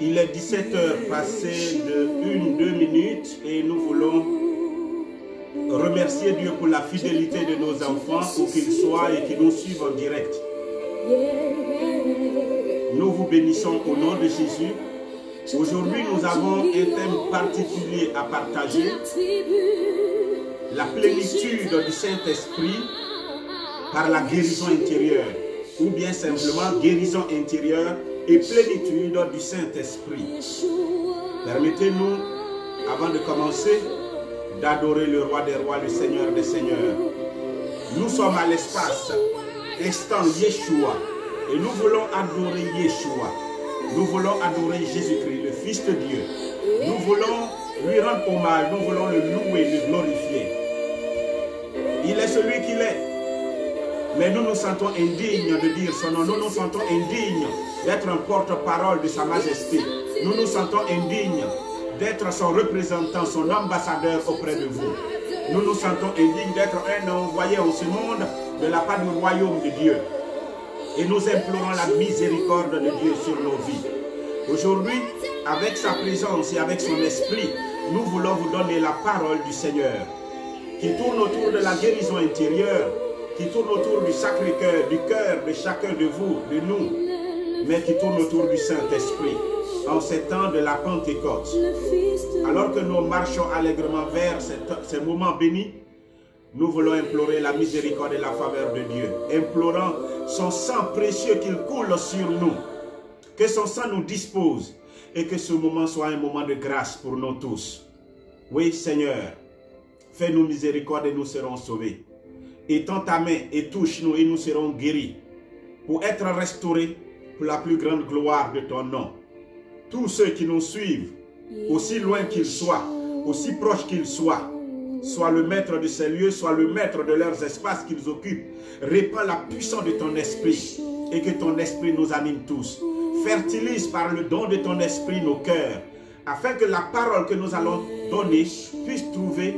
Il est 17h passées de 1-2 minutes et nous voulons remercier Dieu pour la fidélité de nos enfants, pour qu'ils soient et qu'ils nous suivent en direct. Nous vous bénissons au nom de Jésus. Aujourd'hui, nous avons un thème particulier à partager. La plénitude du Saint-Esprit par la guérison intérieure. Ou bien simplement guérison intérieure et plénitude du Saint-Esprit. Permettez-nous, avant de commencer, d'adorer le Roi des Rois, le Seigneur des Seigneurs. Nous sommes à l'espace, instant Yeshua, et nous voulons adorer Yeshua. Nous voulons adorer Jésus-Christ, le Fils de Dieu. Nous voulons lui rendre hommage, nous voulons le louer, le glorifier. Il est celui qu'il est. Mais nous nous sentons indignes de dire son nom. Nous nous sentons indignes d'être un porte-parole de sa majesté. Nous nous sentons indignes d'être son représentant, son ambassadeur auprès de vous. Nous nous sentons indignes d'être un envoyé en ce monde de la part du royaume de Dieu. Et nous implorons la miséricorde de Dieu sur nos vies. Aujourd'hui, avec sa présence et avec son esprit, nous voulons vous donner la parole du Seigneur qui tourne autour de la guérison intérieure, qui tourne autour du Sacré-Cœur, du cœur de chacun de vous, de nous, mais qui tourne autour du Saint-Esprit, en ces temps de la Pentecôte. Alors que nous marchons allègrement vers ces moments bénis, nous voulons implorer la miséricorde et la faveur de Dieu, implorant son sang précieux qu'il coule sur nous, que son sang nous dispose, et que ce moment soit un moment de grâce pour nous tous. Oui, Seigneur, fais-nous miséricorde et nous serons sauvés. Étends ta main et touche-nous et nous serons guéris pour être restaurés pour la plus grande gloire de ton nom. Tous ceux qui nous suivent, aussi loin qu'ils soient, aussi proches qu'ils soient, sois le maître de ces lieux, sois le maître de leurs espaces qu'ils occupent. Répands la puissance de ton esprit et que ton esprit nous anime tous. Fertilise par le don de ton esprit nos cœurs, afin que la parole que nous allons donner puisse trouver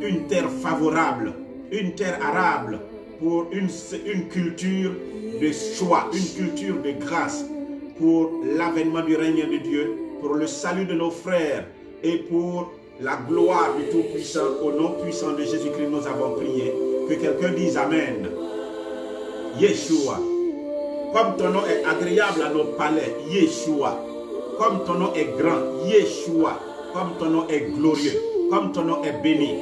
une terre favorable, une terre arable pour une culture de choix, une culture de grâce pour l'avènement du règne de Dieu, pour le salut de nos frères et pour la gloire du Tout-Puissant. Au nom puissant de Jésus-Christ, nous avons prié. Que quelqu'un dise Amen. Yeshua. Comme ton nom est agréable à nos palais, Yeshua. comme ton nom est grand. Yeshua, comme ton nom est glorieux, comme ton nom est béni.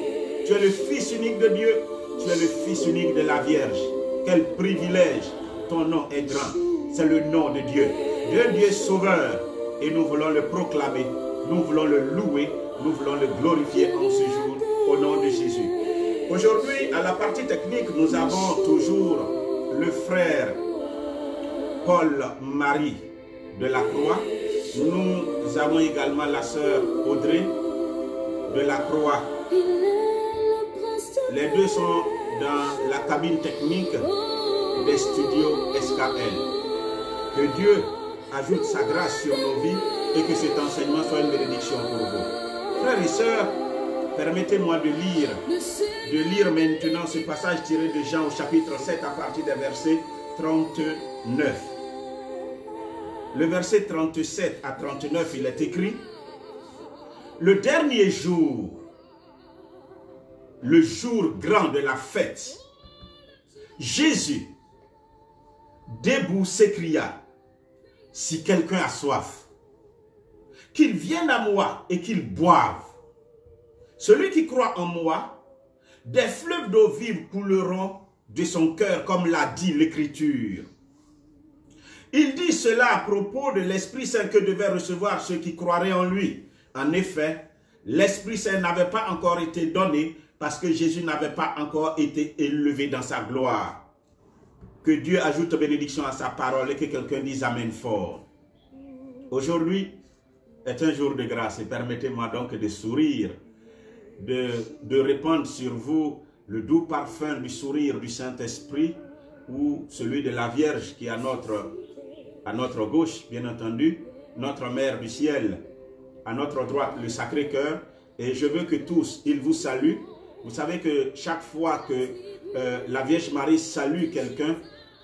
Tu es le Fils unique de Dieu, tu es le Fils unique de la Vierge. Quel privilège, ton nom est grand. C'est le nom de Dieu. Dieu sauveur, et nous voulons le proclamer, nous voulons le louer, nous voulons le glorifier en ce jour, au nom de Jésus. Aujourd'hui, à la partie technique, nous avons toujours le frère Paul-Marie de la Croix. Nous avons également la sœur Audrey de la Croix. Les deux sont dans la cabine technique des studios SKL. Que Dieu ajoute sa grâce sur nos vies et que cet enseignement soit une bénédiction pour vous. Frères et sœurs, permettez-moi de lire maintenant ce passage tiré de Jean au chapitre 7 à partir des versets 39. Le verset 37 à 39, il est écrit: le dernier jour, le jour grand de la fête, Jésus, debout, s'écria: si quelqu'un a soif, qu'il vienne à moi et qu'il boive. Celui qui croit en moi, des fleuves d'eau vive couleront de son cœur, comme l'a dit l'Écriture. Il dit cela à propos de l'Esprit Saint que devaient recevoir ceux qui croiraient en lui. En effet, l'Esprit Saint n'avait pas encore été donné parce que Jésus n'avait pas encore été élevé dans sa gloire. Que Dieu ajoute bénédiction à sa parole et que quelqu'un dise Amen fort. Aujourd'hui est un jour de grâce et permettez-moi donc de sourire, de répandre sur vous le doux parfum du sourire du Saint-Esprit ou celui de la Vierge qui est à notre gauche, bien entendu, notre Mère du ciel, à notre droite, le Sacré-Cœur. Et je veux que tous, ils vous saluent. Vous savez que chaque fois que la Vierge Marie salue quelqu'un,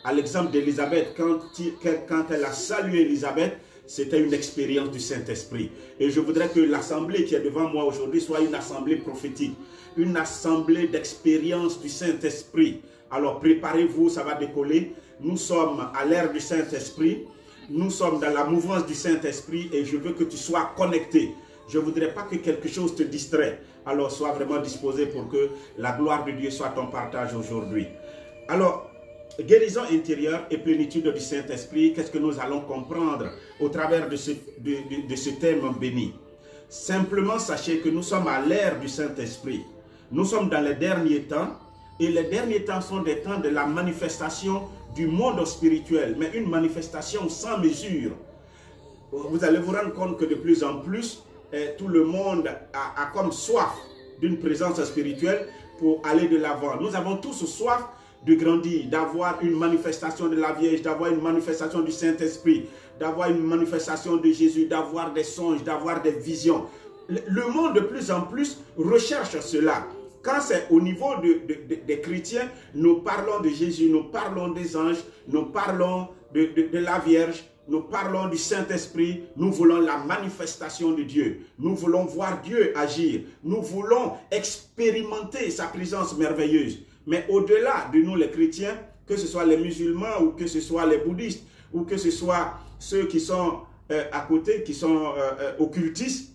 à l'exemple d'Élisabeth, quand elle a salué Élisabeth, c'était une expérience du Saint-Esprit. Et je voudrais que l'assemblée qui est devant moi aujourd'hui soit une assemblée prophétique, une assemblée d'expérience du Saint-Esprit. Alors préparez-vous, ça va décoller. Nous sommes à l'ère du Saint-Esprit, nous sommes dans la mouvance du Saint-Esprit et je veux que tu sois connecté. Je ne voudrais pas que quelque chose te distrait. Alors sois vraiment disposé pour que la gloire de Dieu soit ton partage aujourd'hui. Alors, guérison intérieure et plénitude du Saint-Esprit, qu'est-ce que nous allons comprendre au travers de ce thème béni? Simplement sachez que nous sommes à l'ère du Saint-Esprit. Nous sommes dans les derniers temps et les derniers temps sont des temps de la manifestation du monde spirituel, mais une manifestation sans mesure. Vous allez vous rendre compte que de plus en plus, tout le monde a comme soif d'une présence spirituelle pour aller de l'avant. Nous avons tous soif de grandir, d'avoir une manifestation de la Vierge, d'avoir une manifestation du Saint-Esprit, d'avoir une manifestation de Jésus, d'avoir des songes, d'avoir des visions. Le monde de plus en plus recherche cela. Quand c'est au niveau des chrétiens, nous parlons de Jésus, nous parlons des anges, nous parlons de la Vierge, nous parlons du Saint-Esprit, nous voulons la manifestation de Dieu. Nous voulons voir Dieu agir. Nous voulons expérimenter sa présence merveilleuse. Mais au-delà de nous les chrétiens, que ce soit les musulmans ou que ce soit les bouddhistes ou que ce soit ceux qui sont à côté, qui sont occultistes,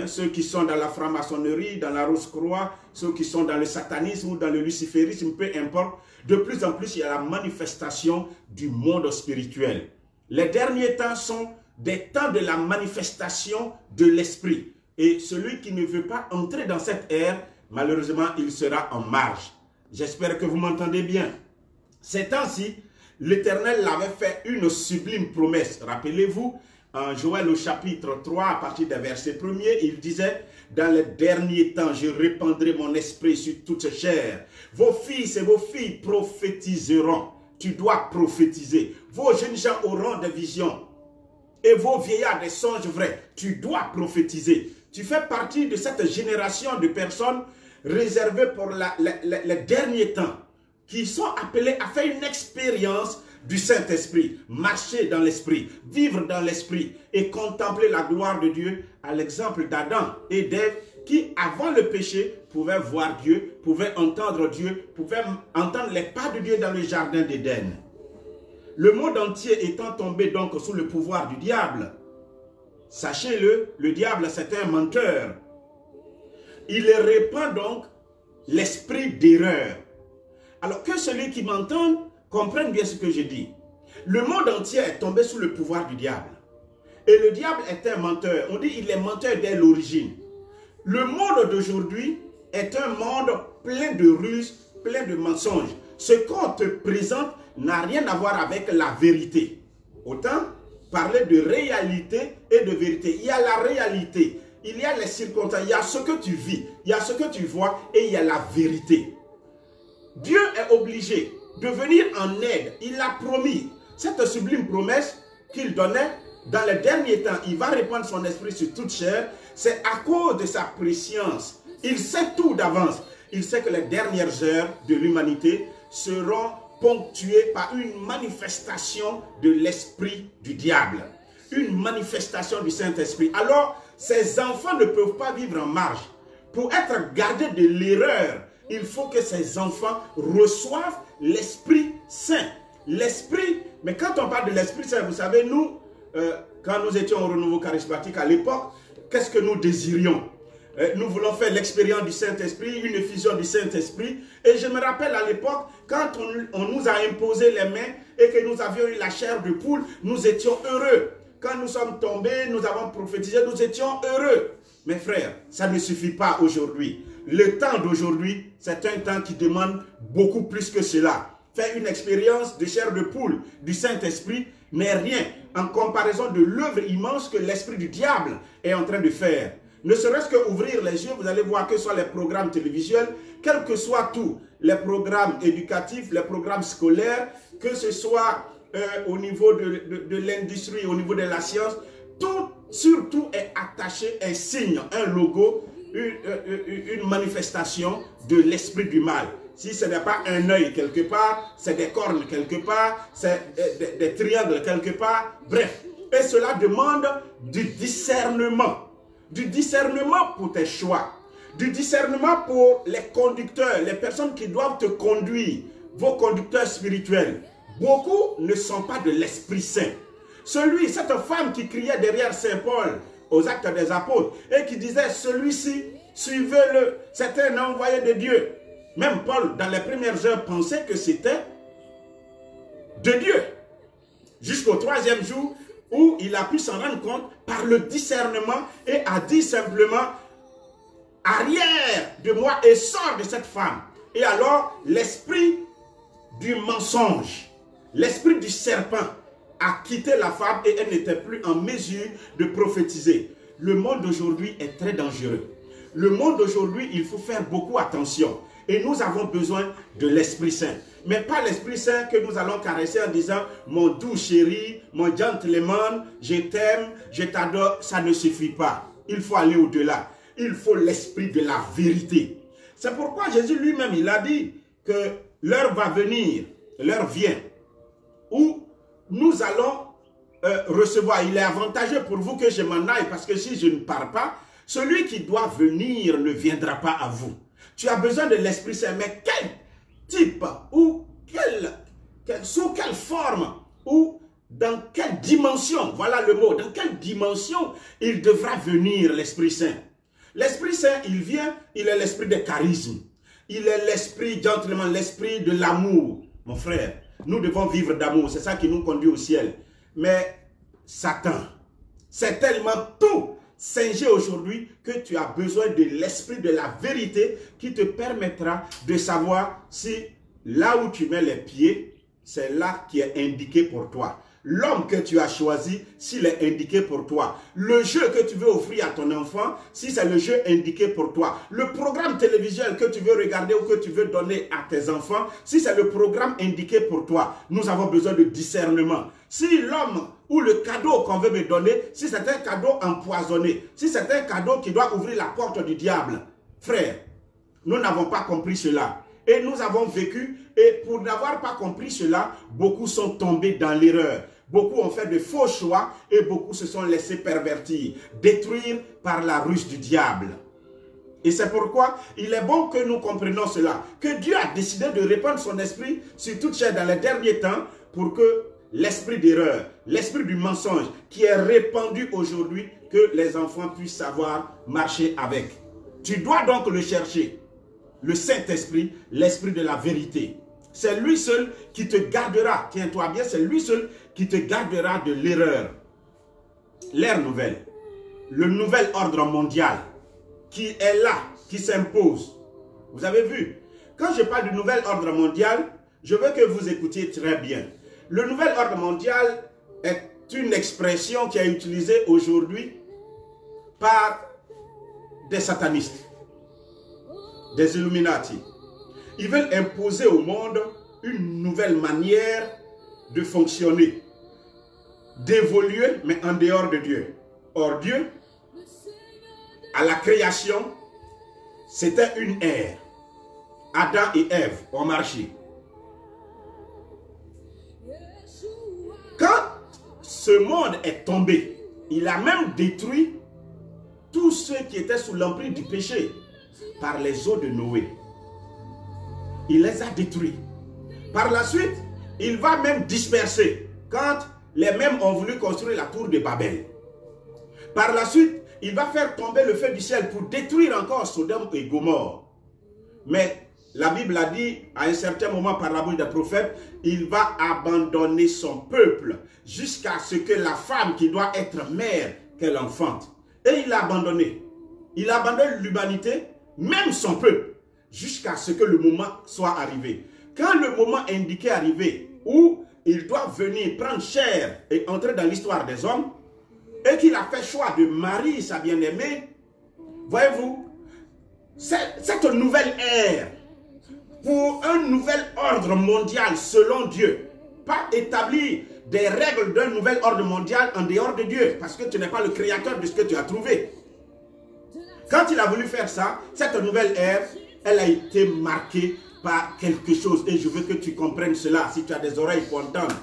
ceux qui sont dans la franc-maçonnerie, dans la Rose-Croix, ceux qui sont dans le satanisme ou dans le luciférisme, peu importe, de plus en plus il y a la manifestation du monde spirituel. Les derniers temps sont des temps de la manifestation de l'esprit. Et celui qui ne veut pas entrer dans cette ère, malheureusement, il sera en marge. J'espère que vous m'entendez bien. Ces temps-ci, l'Éternel avait fait une sublime promesse. Rappelez-vous, en Joël au chapitre 3, à partir des versets 1er, il disait « Dans les derniers temps, je répandrai mon esprit sur toute chair. Vos fils et vos filles prophétiseront. » Tu dois prophétiser. Vos jeunes gens auront des visions. Et vos vieillards des songes vrais. Tu dois prophétiser. Tu fais partie de cette génération de personnes réservées pour les derniers temps, qui sont appelés à faire une expérience du Saint-Esprit, marcher dans l'Esprit, vivre dans l'Esprit et contempler la gloire de Dieu à l'exemple d'Adam et d'Ève qui, avant le péché, pouvaient voir Dieu, pouvaient entendre Dieu, pouvaient entendre les pas de Dieu dans le jardin d'Éden. Le monde entier étant tombé donc sous le pouvoir du diable, Sachez-le, le diable c'est un menteur. Il répand donc l'esprit d'erreur. Alors que celui qui m'entend comprenne bien ce que je dis. Le monde entier est tombé sous le pouvoir du diable. Et le diable est un menteur. On dit qu'il est menteur dès l'origine. Le monde d'aujourd'hui est un monde plein de ruses, plein de mensonges. Ce qu'on te présente n'a rien à voir avec la vérité. Autant parler de réalité et de vérité. Il y a la réalité, il y a les circonstances, il y a ce que tu vis, il y a ce que tu vois et il y a la vérité. Dieu est obligé de venir en aide. Il a promis cette sublime promesse qu'il donnait dans les derniers temps. Il va répandre son esprit sur toute chair. C'est à cause de sa préscience. Il sait tout d'avance. Il sait que les dernières heures de l'humanité seront ponctuées par une manifestation de l'esprit du diable. Une manifestation du Saint-Esprit. Alors, ces enfants ne peuvent pas vivre en marge. Pour être gardés de l'erreur, il faut que ces enfants reçoivent l'Esprit Saint. L'Esprit, mais quand on parle de l'Esprit Saint, vous savez, nous, quand nous étions au renouveau charismatique à l'époque, qu'est-ce que nous désirions? Nous voulons faire l'expérience du Saint-Esprit, une effusion du Saint-Esprit. Et je me rappelle à l'époque, quand on nous a imposé les mains et que nous avions eu la chair de poule, nous étions heureux. Quand nous sommes tombés, nous avons prophétisé, nous étions heureux. Mes frères, ça ne suffit pas aujourd'hui. Le temps d'aujourd'hui, c'est un temps qui demande beaucoup plus que cela. Faire une expérience de chair de poule du Saint-Esprit n'est rien en comparaison de l'œuvre immense que l'esprit du diable est en train de faire. Ne serait-ce qu'ouvrir les yeux, vous allez voir que ce soit les programmes télévisuels, quel que soit tout, les programmes éducatifs, les programmes scolaires, que ce soit au niveau de l'industrie, au niveau de la science, tout, surtout est attaché un signe, un logo, une manifestation de l'esprit du mal. Si ce n'est pas un œil quelque part, c'est des cornes quelque part, c'est des triangles quelque part, bref. Et cela demande du discernement. Du discernement pour tes choix. Du discernement pour les conducteurs, les personnes qui doivent te conduire, vos conducteurs spirituels. Beaucoup ne sont pas de l'Esprit Saint. Cette femme qui criait derrière Saint Paul aux Actes des Apôtres et qui disait, celui-ci, suivez-le, c'est un envoyé de Dieu. Même Paul, dans les premières heures, pensait que c'était de Dieu. Jusqu'au 3e jour, où il a pu s'en rendre compte par le discernement et a dit simplement, arrière de moi et sors de cette femme. Et alors, l'esprit du mensonge, l'esprit du serpent a quitté la femme et elle n'était plus en mesure de prophétiser. Le monde d'aujourd'hui est très dangereux. Le monde d'aujourd'hui, il faut faire beaucoup attention. Et nous avons besoin de l'Esprit Saint. Mais pas l'Esprit Saint que nous allons caresser en disant « Mon doux chéri, mon gentleman, je t'aime, je t'adore ». Ça ne suffit pas. Il faut aller au-delà. Il faut l'Esprit de la vérité. C'est pourquoi Jésus lui-même, il a dit que l'heure va venir, l'heure vient, où nous allons recevoir. Il est avantageux pour vous que je m'en aille, parce que si je ne pars pas, celui qui doit venir ne viendra pas à vous. Tu as besoin de l'Esprit Saint, mais quel type ou sous quelle forme ou dans quelle dimension, voilà le mot, dans quelle dimension il devra venir l'Esprit Saint. L'Esprit Saint, il vient, il est l'esprit de charisme. Il est l'esprit gentleman, l'esprit de l'amour. Mon frère, nous devons vivre d'amour, c'est ça qui nous conduit au ciel. Mais Satan, c'est tellement tout singé aujourd'hui que tu as besoin de l'esprit de la vérité qui te permettra de savoir si là où tu mets les pieds, c'est là qui est indiqué pour toi. L'homme que tu as choisi, s'il est indiqué pour toi. Le jeu que tu veux offrir à ton enfant, si c'est le jeu indiqué pour toi. Le programme télévisuel que tu veux regarder ou que tu veux donner à tes enfants, si c'est le programme indiqué pour toi. Nous avons besoin de discernement. Si l'homme ou le cadeau qu'on veut me donner, si c'est un cadeau empoisonné, si c'est un cadeau qui doit ouvrir la porte du diable, frère, nous n'avons pas compris cela. Et nous avons vécu, et pour n'avoir pas compris cela, beaucoup sont tombés dans l'erreur. Beaucoup ont fait de faux choix et beaucoup se sont laissés pervertir, détruire par la ruse du diable. Et c'est pourquoi il est bon que nous comprenions cela, que Dieu a décidé de répandre son esprit sur toute chair dans les derniers temps pour que l'esprit d'erreur, l'esprit du mensonge qui est répandu aujourd'hui, que les enfants puissent savoir marcher avec. Tu dois donc le chercher. Le Saint-Esprit, l'esprit de la vérité. C'est lui seul qui te gardera, tiens-toi bien, c'est lui seul qui te gardera de l'erreur. L'ère nouvelle, le nouvel ordre mondial qui est là, qui s'impose. Vous avez vu, quand je parle du nouvel ordre mondial, je veux que vous écoutiez très bien. Le nouvel ordre mondial est une expression qui est utilisée aujourd'hui par des satanistes, des Illuminati. Ils veulent imposer au monde une nouvelle manière de fonctionner, d'évoluer, mais en dehors de Dieu. Or, Dieu, à la création, c'était une ère. Adam et Ève ont marché. Quand ce monde est tombé, il a même détruit tous ceux qui étaient sous l'emprise du péché par les eaux de Noé. Il les a détruits. Par la suite, il va même disperser quand les mêmes ont voulu construire la tour de Babel. Par la suite, il va faire tomber le feu du ciel pour détruire encore Sodome et Gomorrhe. Mais la Bible a dit, à un certain moment par la bouche des prophètes, il va abandonner son peuple jusqu'à ce que la femme qui doit être mère, qu'elle enfante. Et il l'a abandonné. Il abandonne l'humanité, même son peuple, jusqu'à ce que le moment soit arrivé. Quand le moment indiqué est arrivé, où il doit venir prendre chair et entrer dans l'histoire des hommes, et qu'il a fait choix de Marie, sa bien-aimée, voyez-vous, cette nouvelle ère, pour un nouvel ordre mondial selon Dieu, pas établir des règles d'un nouvel ordre mondial en dehors de Dieu, parce que tu n'es pas le créateur de ce que tu as trouvé. Quand il a voulu faire ça, cette nouvelle ère, elle a été marquée par quelque chose, et je veux que tu comprennes cela, si tu as des oreilles pour entendre.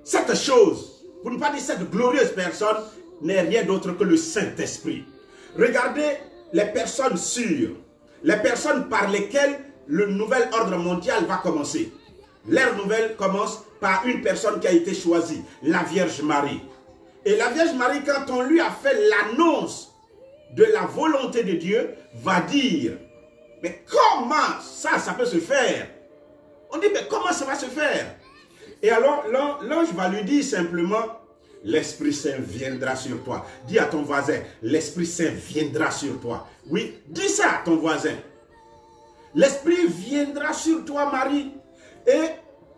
Cette chose, pour ne pas dire cette glorieuse personne, n'est rien d'autre que le Saint-Esprit. Regardez les personnes sûres, les personnes par lesquelles le nouvel ordre mondial va commencer. L'ère nouvelle commence par une personne qui a été choisie, la Vierge Marie. Et la Vierge Marie, quand on lui a fait l'annonce de la volonté de Dieu, va dire, mais comment ça peut se faire? On dit, mais comment ça va se faire? Et alors, l'ange va lui dire simplement, l'Esprit Saint viendra sur toi. Dis à ton voisin, l'Esprit Saint viendra sur toi. Oui, dis ça à ton voisin. L'Esprit viendra sur toi, Marie, et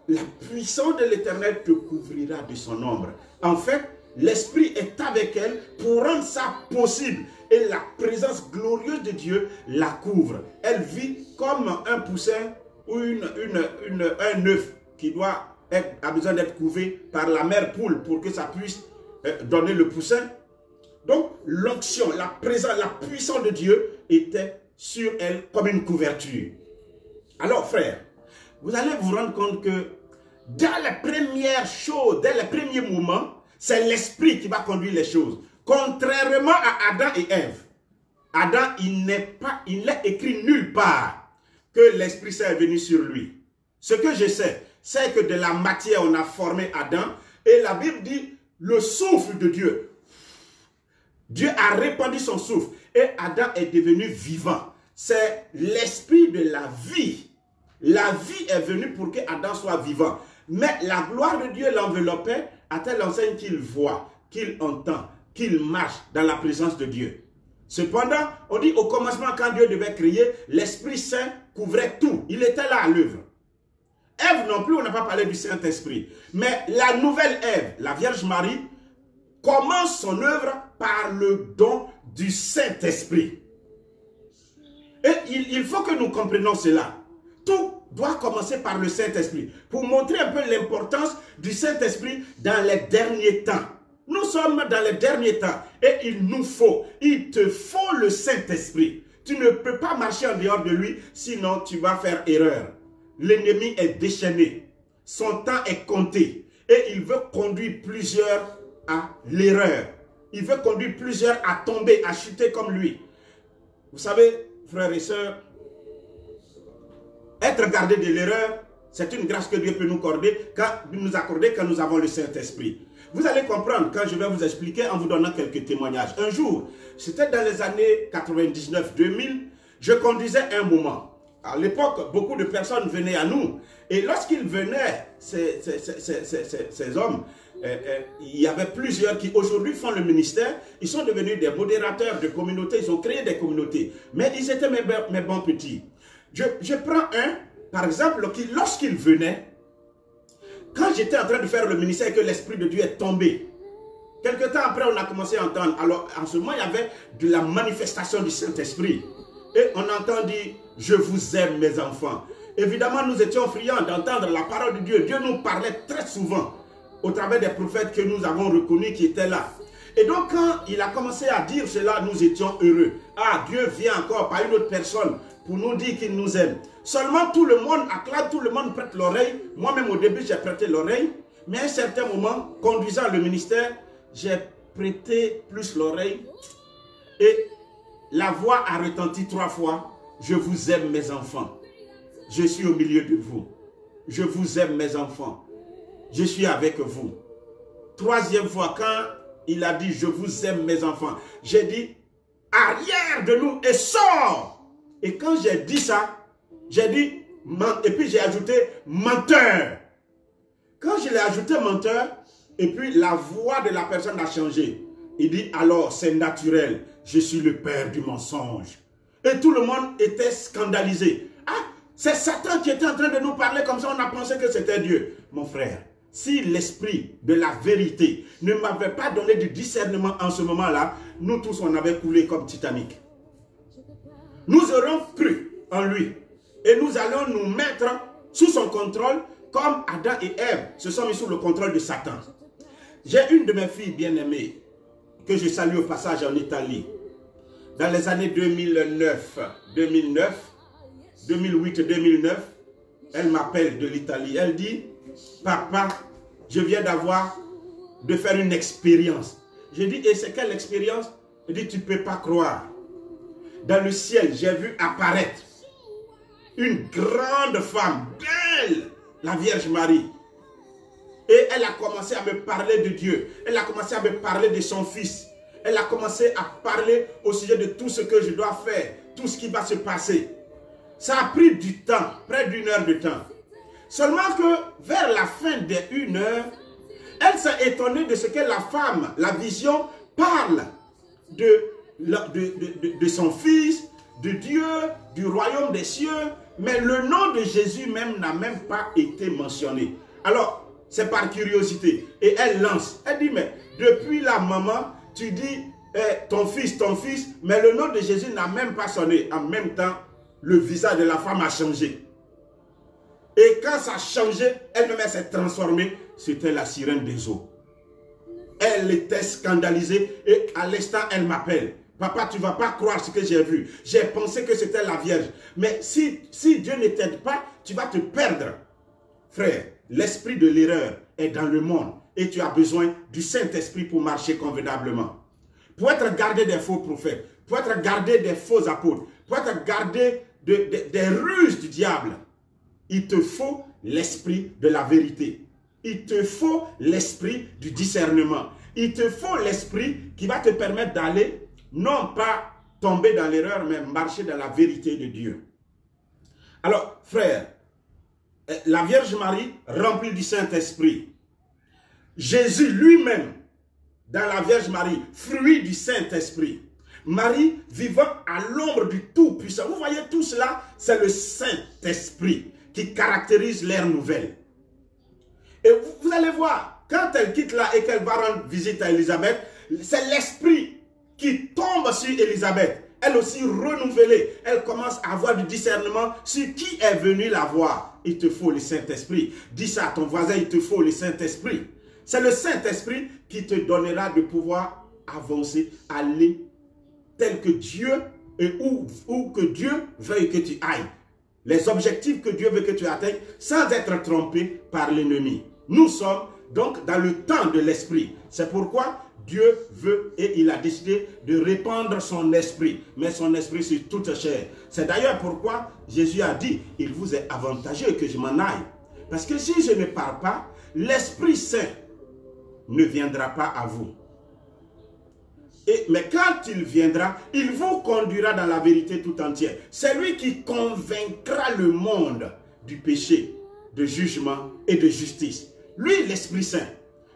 la puissance de l'Éternel te couvrira de son ombre. En fait, l'Esprit est avec elle pour rendre ça possible. Et la présence glorieuse de Dieu la couvre. Elle vit comme un poussin ou un œuf qui a besoin d'être couvé par la mère poule pour que ça puisse donner le poussin. Donc, l'onction, la présence, la puissance de Dieu était sur elle comme une couverture. Alors, frère, vous allez vous rendre compte que dans les premières choses, dès les premiers moments, c'est l'Esprit qui va conduire les choses. Contrairement à Adam et Ève, Adam, il n'est écrit nulle part que l'Esprit Saint est venu sur lui. Ce que je sais, c'est que de la matière, on a formé Adam, et la Bible dit le souffle de Dieu. Dieu a répandu son souffle, et Adam est devenu vivant. C'est l'esprit de la vie. La vie est venue pour que Adam soit vivant. Mais la gloire de Dieu l'enveloppait à telle enseigne qu'il voit, qu'il entend, qu'il marche dans la présence de Dieu. Cependant, on dit au commencement, quand Dieu devait créer, l'Esprit Saint couvrait tout. Il était là à l'œuvre. Ève non plus, on n'a pas parlé du Saint-Esprit. Mais la nouvelle Ève, la Vierge Marie, commence son œuvre par le don du Saint-Esprit. Et il faut que nous comprenions cela. Tout doit commencer par le Saint-Esprit. Pour montrer un peu l'importance du Saint-Esprit dans les derniers temps. Nous sommes dans les derniers temps. Et il te faut le Saint-Esprit. Tu ne peux pas marcher en dehors de lui, sinon tu vas faire erreur. L'ennemi est déchaîné. Son temps est compté. Et il veut conduire plusieurs à l'erreur. Il veut conduire plusieurs à tomber, à chuter comme lui. Vous savez, frères et sœurs, être gardé de l'erreur, C'est une grâce que Dieu peut nous accorder quand nous avons le Saint-Esprit. Vous allez comprendre quand je vais vous expliquer en vous donnant quelques témoignages. Un jour, c'était dans les années 99-2000, je conduisais un moment. À l'époque, beaucoup de personnes venaient à nous. Et lorsqu'ils venaient, ces hommes, il y avait plusieurs qui aujourd'hui font le ministère. Ils sont devenus des modérateurs de communautés. Ils ont créé des communautés. Mais ils étaient mes bons petits. Je prends un, par exemple, qui, lorsqu'il venait, quand j'étais en train de faire le ministère et que l'Esprit de Dieu est tombé, quelque temps après, on a commencé à entendre. Alors, en ce moment, il y avait de la manifestation du Saint-Esprit. Et on entend dire, je vous aime mes enfants. Évidemment, nous étions friands d'entendre la parole de Dieu. Dieu nous parlait très souvent au travers des prophètes que nous avons reconnus qui étaient là. Et donc, quand il a commencé à dire cela, nous étions heureux. Ah, Dieu vient encore par une autre personne pour nous dire qu'il nous aime. Seulement, tout le monde acclame, tout le monde prête l'oreille. Moi-même, au début, j'ai prêté l'oreille. Mais à un certain moment, conduisant le ministère, j'ai prêté plus l'oreille. Et la voix a retenti 3 fois. Je vous aime, mes enfants. Je suis au milieu de vous. Je vous aime, mes enfants. Je suis avec vous. 3e fois, quand il a dit, je vous aime, mes enfants, j'ai dit, arrière de nous et sors. Et quand j'ai dit ça, j'ai dit, et puis j'ai ajouté, menteur. Quand je l'ai ajouté, menteur, et puis la voix de la personne a changé. Il dit, alors c'est naturel, je suis le père du mensonge. Et tout le monde était scandalisé. Ah, c'est Satan qui était en train de nous parler comme ça, on a pensé que c'était Dieu. Mon frère, si l'esprit de la vérité ne m'avait pas donné du discernement en ce moment-là, nous tous on avait coulé comme Titanic. Nous aurions cru en lui et nous allons nous mettre sous son contrôle comme Adam et Ève se sont mis sous le contrôle de Satan. J'ai une de mes filles bien-aimées que je salue au passage en Italie. Dans les années 2009, 2008-2009, elle m'appelle de l'Italie. Elle dit, papa, je viens de faire une expérience. J'ai dit, et c'est quelle expérience? Elle dit, tu ne peux pas croire. Dans le ciel, j'ai vu apparaître une grande femme, belle, la Vierge Marie. Et elle a commencé à me parler de Dieu. Elle a commencé à me parler de son Fils. Elle a commencé à parler au sujet de tout ce que je dois faire, tout ce qui va se passer. Ça a pris du temps, près d'1 heure de temps. Seulement que vers la fin de 1 heure, elle s'est étonnée de ce que la femme, la vision, parle de son Fils, de Dieu, du royaume des cieux, mais le nom de Jésus même n'a même pas été mentionné. Alors, c'est par curiosité. Et elle lance. Elle dit, mais depuis la maman, tu dis ton fils, mais le nom de Jésus n'a même pas sonné. En même temps, le visage de la femme a changé. Et quand ça a changé, elle-même s'est transformée. C'était la sirène des eaux. Elle était scandalisée et à l'instant, elle m'appelle. Papa, tu ne vas pas croire ce que j'ai vu. J'ai pensé que c'était la Vierge. Mais si Dieu ne t'aide pas, tu vas te perdre. Frère, l'esprit de l'erreur est dans le monde et tu as besoin du Saint-Esprit pour marcher convenablement. Pour être gardé des faux prophètes, pour être gardé des faux apôtres, pour être gardé des ruses du diable, il te faut l'esprit de la vérité. Il te faut l'esprit du discernement. Il te faut l'esprit qui va te permettre d'aller, non pas tomber dans l'erreur, mais marcher dans la vérité de Dieu. Alors, frère, la Vierge Marie remplie du Saint-Esprit. Jésus lui-même, dans la Vierge Marie, fruit du Saint-Esprit. Marie vivant à l'ombre du Tout-Puissant. Vous voyez tout cela, c'est le Saint-Esprit qui caractérise l'ère nouvelle. Et vous allez voir, quand elle quitte là et qu'elle va rendre visite à Élisabeth, c'est l'Esprit qui tombe sur Élisabeth. Elle aussi renouvelée. Elle commence à avoir du discernement sur qui est venu la voir. Il te faut le Saint-Esprit. Dis ça à ton voisin, il te faut le Saint-Esprit. C'est le Saint-Esprit qui te donnera de pouvoir avancer, aller tel que Dieu, et où que Dieu veuille que tu ailles. Les objectifs que Dieu veut que tu atteignes sans être trompé par l'ennemi. Nous sommes donc dans le temps de l'Esprit. C'est pourquoi Dieu veut et il a décidé de répandre son esprit, mais son esprit sur toute chair. C'est d'ailleurs pourquoi Jésus a dit, il vous est avantageux que je m'en aille. Parce que si je ne pars pas, l'Esprit Saint ne viendra pas à vous. Mais quand il viendra, il vous conduira dans la vérité tout entière. C'est lui qui convaincra le monde du péché, de jugement et de justice. Lui, l'Esprit Saint.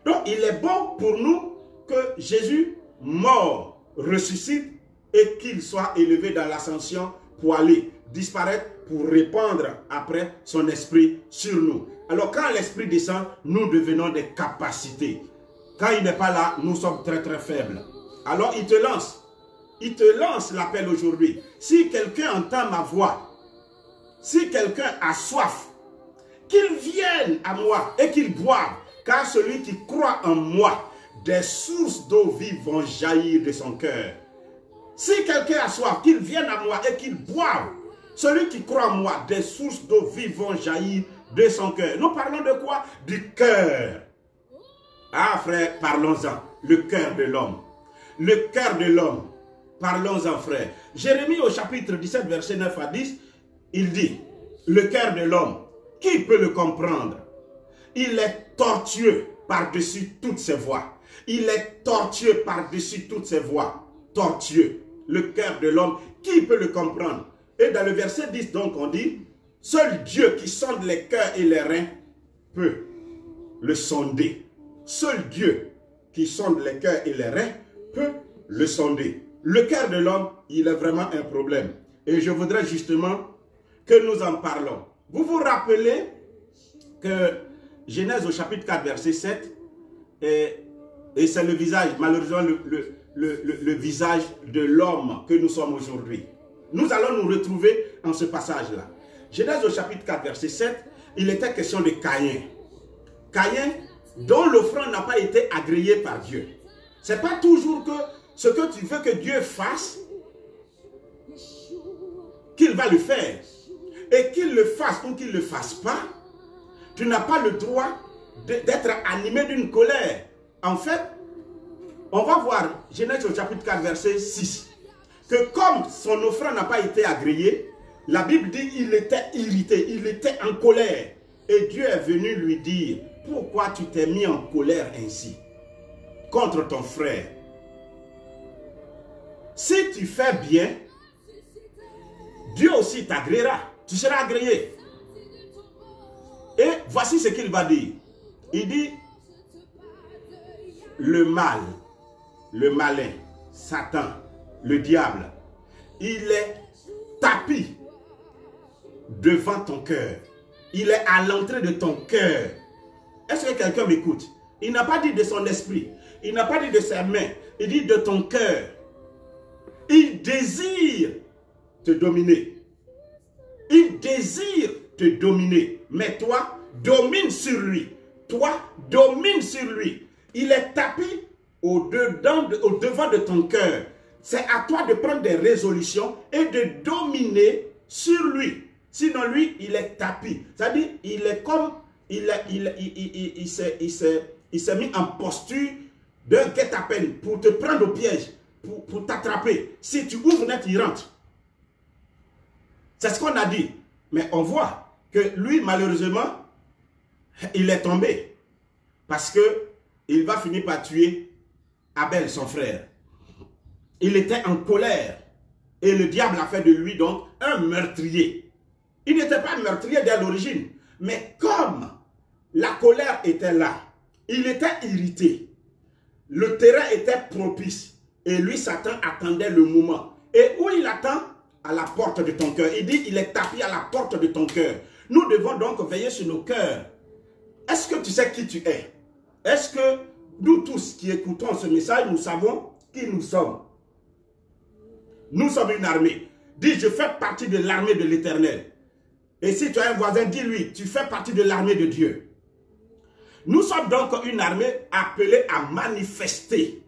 Donc, il est bon pour nous que Jésus, mort, ressuscite et qu'il soit élevé dans l'ascension pour aller disparaître, pour répandre après son esprit sur nous. Alors, quand l'Esprit descend, nous devenons des capacités. Quand il n'est pas là, nous sommes très très faibles. Alors, il te lance. Il te lance l'appel aujourd'hui. Si quelqu'un entend ma voix, si quelqu'un a soif, qu'il vienne à moi et qu'il boive. Car celui qui croit en moi, des sources d'eau vive vont jaillir de son cœur. Si quelqu'un a soif, qu'il vienne à moi et qu'il boive. Celui qui croit en moi, des sources d'eau vive vont jaillir de son cœur. Nous parlons de quoi? Du cœur. Ah frère, parlons-en. Le cœur de l'homme. Le cœur de l'homme. Parlons-en frère. Jérémie au chapitre 17, verset 9 à 10, il dit, le cœur de l'homme, qui peut le comprendre? Il est tortueux par-dessus toutes ses voies. Il est tortueux par-dessus toutes ses voies. Tortueux. Le cœur de l'homme, qui peut le comprendre? Et dans le verset 10, donc, on dit, seul Dieu qui sonde les cœurs et les reins peut le sonder. Seul Dieu qui sonde les cœurs et les reins peut le sonder. Le cœur de l'homme, il est vraiment un problème. Et je voudrais justement que nous en parlons. Vous vous rappelez que Genèse au chapitre 4, verset 7, et c'est le visage, malheureusement, le visage de l'homme que nous sommes aujourd'hui. Nous allons nous retrouver en ce passage-là. Genèse au chapitre 4, verset 7, il était question de Caïn. Caïn, dont l'offrande n'a pas été agréée par Dieu. Ce n'est pas toujours que ce que tu veux que Dieu fasse, qu'il va le faire. Et qu'il le fasse ou qu'il ne le fasse pas, tu n'as pas le droit d'être animé d'une colère. En fait, on va voir Genèse au chapitre 4, verset 6, que comme son offrande n'a pas été agréée, la Bible dit qu'il était irrité, il était en colère. Et Dieu est venu lui dire, pourquoi tu t'es mis en colère ainsi contre ton frère? Si tu fais bien, Dieu aussi t'agréera. Tu seras agréé. Et voici ce qu'il va dire. Il dit, le mal, le malin, Satan, le diable, il est tapi devant ton cœur. Il est à l'entrée de ton cœur. Est-ce que quelqu'un m'écoute? Il n'a pas dit de son esprit. Il n'a pas dit de ses mains. Il dit de ton cœur. Il désire te dominer. Il désire te dominer. Mais toi, domine sur lui. Toi, domine sur lui. Il est tapé au-devant de ton cœur. C'est à toi de prendre des résolutions et de dominer sur lui. Sinon, lui, il est tapis. C'est-à-dire, il est comme... Il s'est mis en posture d'un guet-apens pour te prendre au piège, pour t'attraper. Si tu ouvres net, il rentre. C'est ce qu'on a dit. Mais on voit que lui, malheureusement, il est tombé. Parce qu'il va finir par tuer Abel, son frère. Il était en colère. Et le diable a fait de lui donc un meurtrier. Il n'était pas meurtrier dès l'origine. Mais comme la colère était là, il était irrité. Le terrain était propice. Et lui, Satan, attendait le moment. Et où il attend? À la porte de ton cœur. Il dit, il est tapé à la porte de ton cœur. Nous devons donc veiller sur nos cœurs. Est-ce que tu sais qui tu es? Est-ce que nous tous qui écoutons ce message, nous savons qui nous sommes? Nous sommes une armée. Dis, je fais partie de l'armée de l'Éternel. Et si tu as un voisin, dis-lui, tu fais partie de l'armée de Dieu. Nous sommes donc une armée appelée à manifester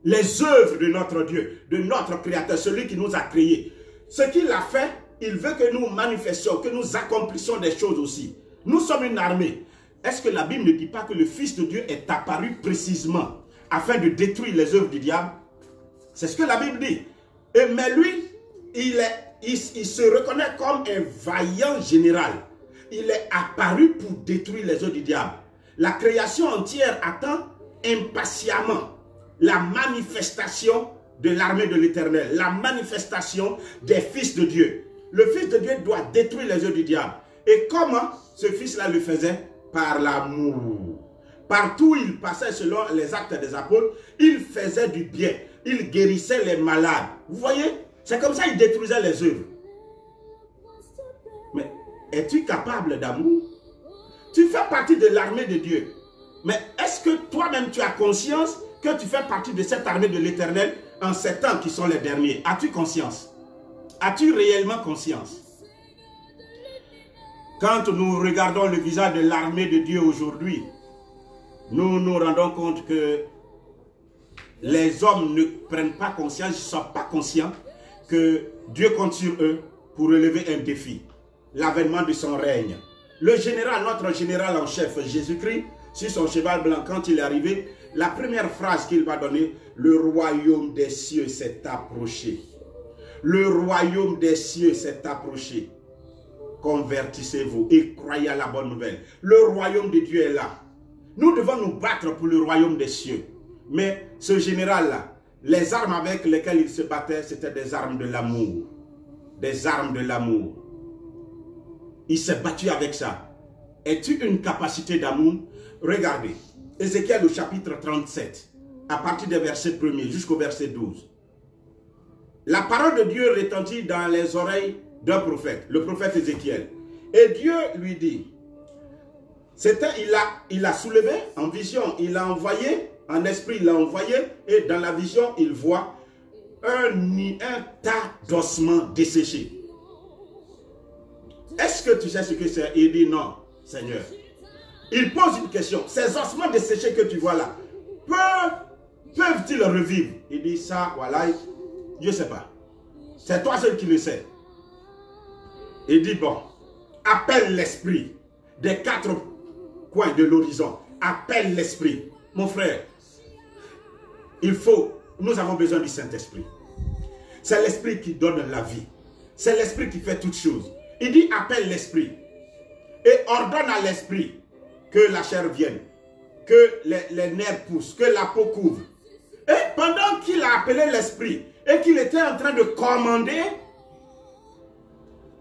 les œuvres de notre Dieu, de notre Créateur, celui qui nous a créés. Ce qu'il a fait, il veut que nous manifestions, que nous accomplissions des choses aussi. Nous sommes une armée. Est-ce que la Bible ne dit pas que le Fils de Dieu est apparu précisément afin de détruire les œuvres du diable? C'est ce que la Bible dit. Mais lui, il se reconnaît comme un vaillant général. il est apparu pour détruire les œuvres du diable. La création entière attend impatiemment la manifestation de l'armée de l'Éternel, la manifestation des fils de Dieu. Le Fils de Dieu doit détruire les œuvres du diable. Et comment ce Fils-là le faisait? Par l'amour. Partout où il passait selon les actes des apôtres, il faisait du bien. Il guérissait les malades. Vous voyez? C'est comme ça qu'il détruisait les œuvres. Mais es-tu capable d'amour? Tu fais partie de l'armée de Dieu. Mais est-ce que toi-même tu as conscience que tu fais partie de cette armée de l'Éternel en ces temps qui sont les derniers? As-tu conscience? As-tu réellement conscience? Quand nous regardons le visage de l'armée de Dieu aujourd'hui, nous nous rendons compte que les hommes ne prennent pas conscience, ils ne sont pas conscients que Dieu compte sur eux pour relever un défi, l'avènement de son règne. Le général, notre général en chef, Jésus-Christ, sur son cheval blanc, quand il est arrivé, la première phrase qu'il va donner, le royaume des cieux s'est approché. Le royaume des cieux s'est approché. Convertissez-vous et croyez à la bonne nouvelle. Le royaume de Dieu est là. Nous devons nous battre pour le royaume des cieux. Mais ce général-là, les armes avec lesquelles il se battait, c'était des armes de l'amour. Des armes de l'amour. Il s'est battu avec ça. Es-tu une capacité d'amour? Regardez, Ézéchiel au chapitre 37, à partir des versets 1er jusqu'au verset 12. La parole de Dieu retentit dans les oreilles d'un prophète, le prophète Ézéchiel. Et Dieu lui dit, il a soulevé en vision, il a envoyé, en esprit il a envoyé, et dans la vision il voit un tas d'ossements desséchés. Est-ce que tu sais ce que c'est? Il dit non, Seigneur. Il pose une question. Ces ossements desséchés que tu vois là, peuvent-ils revivre? Il dit ça, voilà, je ne sais pas. C'est toi seul qui le sais. Il dit bon, appelle l'esprit des quatre coins de l'horizon. Appelle l'esprit. Mon frère, nous avons besoin du Saint-Esprit. C'est l'esprit qui donne la vie. C'est l'esprit qui fait toutes choses. Il dit appelle l'esprit et ordonne à l'esprit que la chair vienne, que les nerfs poussent, que la peau couvre. Et pendant qu'il a appelé l'esprit et qu'il était en train de commander,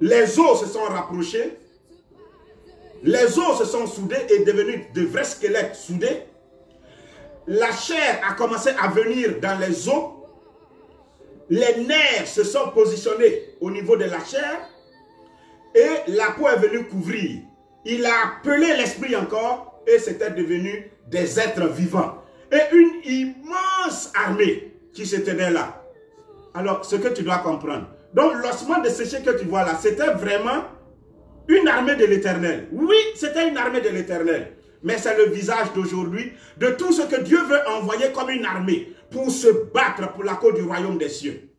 les os se sont rapprochés, les os se sont soudés et devenus de vrais squelettes soudés. La chair a commencé à venir dans les os. Les nerfs se sont positionnés au niveau de la chair et la peau est venue couvrir. Il a appelé l'esprit encore et c'était devenu des êtres vivants. Et une immense armée qui se tenait là. Alors, ce que tu dois comprendre. Donc, l'ossement desséché que tu vois là, c'était vraiment une armée de l'Éternel. Oui, c'était une armée de l'Éternel. Mais c'est le visage d'aujourd'hui de tout ce que Dieu veut envoyer comme une armée pour se battre pour la cause du royaume des cieux.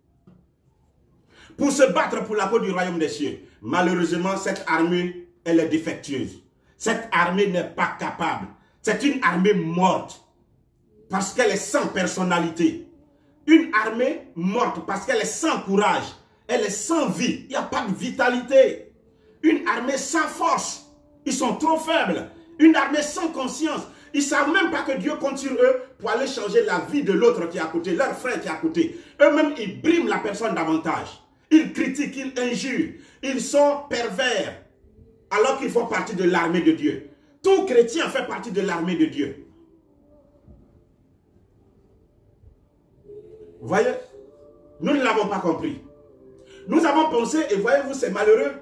Pour se battre pour la cause du royaume des cieux. Malheureusement, cette armée, elle est défectueuse. Cette armée n'est pas capable. C'est une armée morte. Parce qu'elle est sans personnalité. Une armée morte parce qu'elle est sans courage. Elle est sans vie. Il n'y a pas de vitalité. Une armée sans force. Ils sont trop faibles. Une armée sans conscience. Ils ne savent même pas que Dieu compte sur eux pour aller changer la vie de l'autre qui est à côté, leur frère qui est à côté. Eux-mêmes, ils briment la personne davantage. Ils critiquent, ils injurent. Ils sont pervers. Alors qu'ils font partie de l'armée de Dieu. Tout chrétien fait partie de l'armée de Dieu. Vous voyez? Nous ne l'avons pas compris. Nous avons pensé, et voyez-vous, c'est malheureux,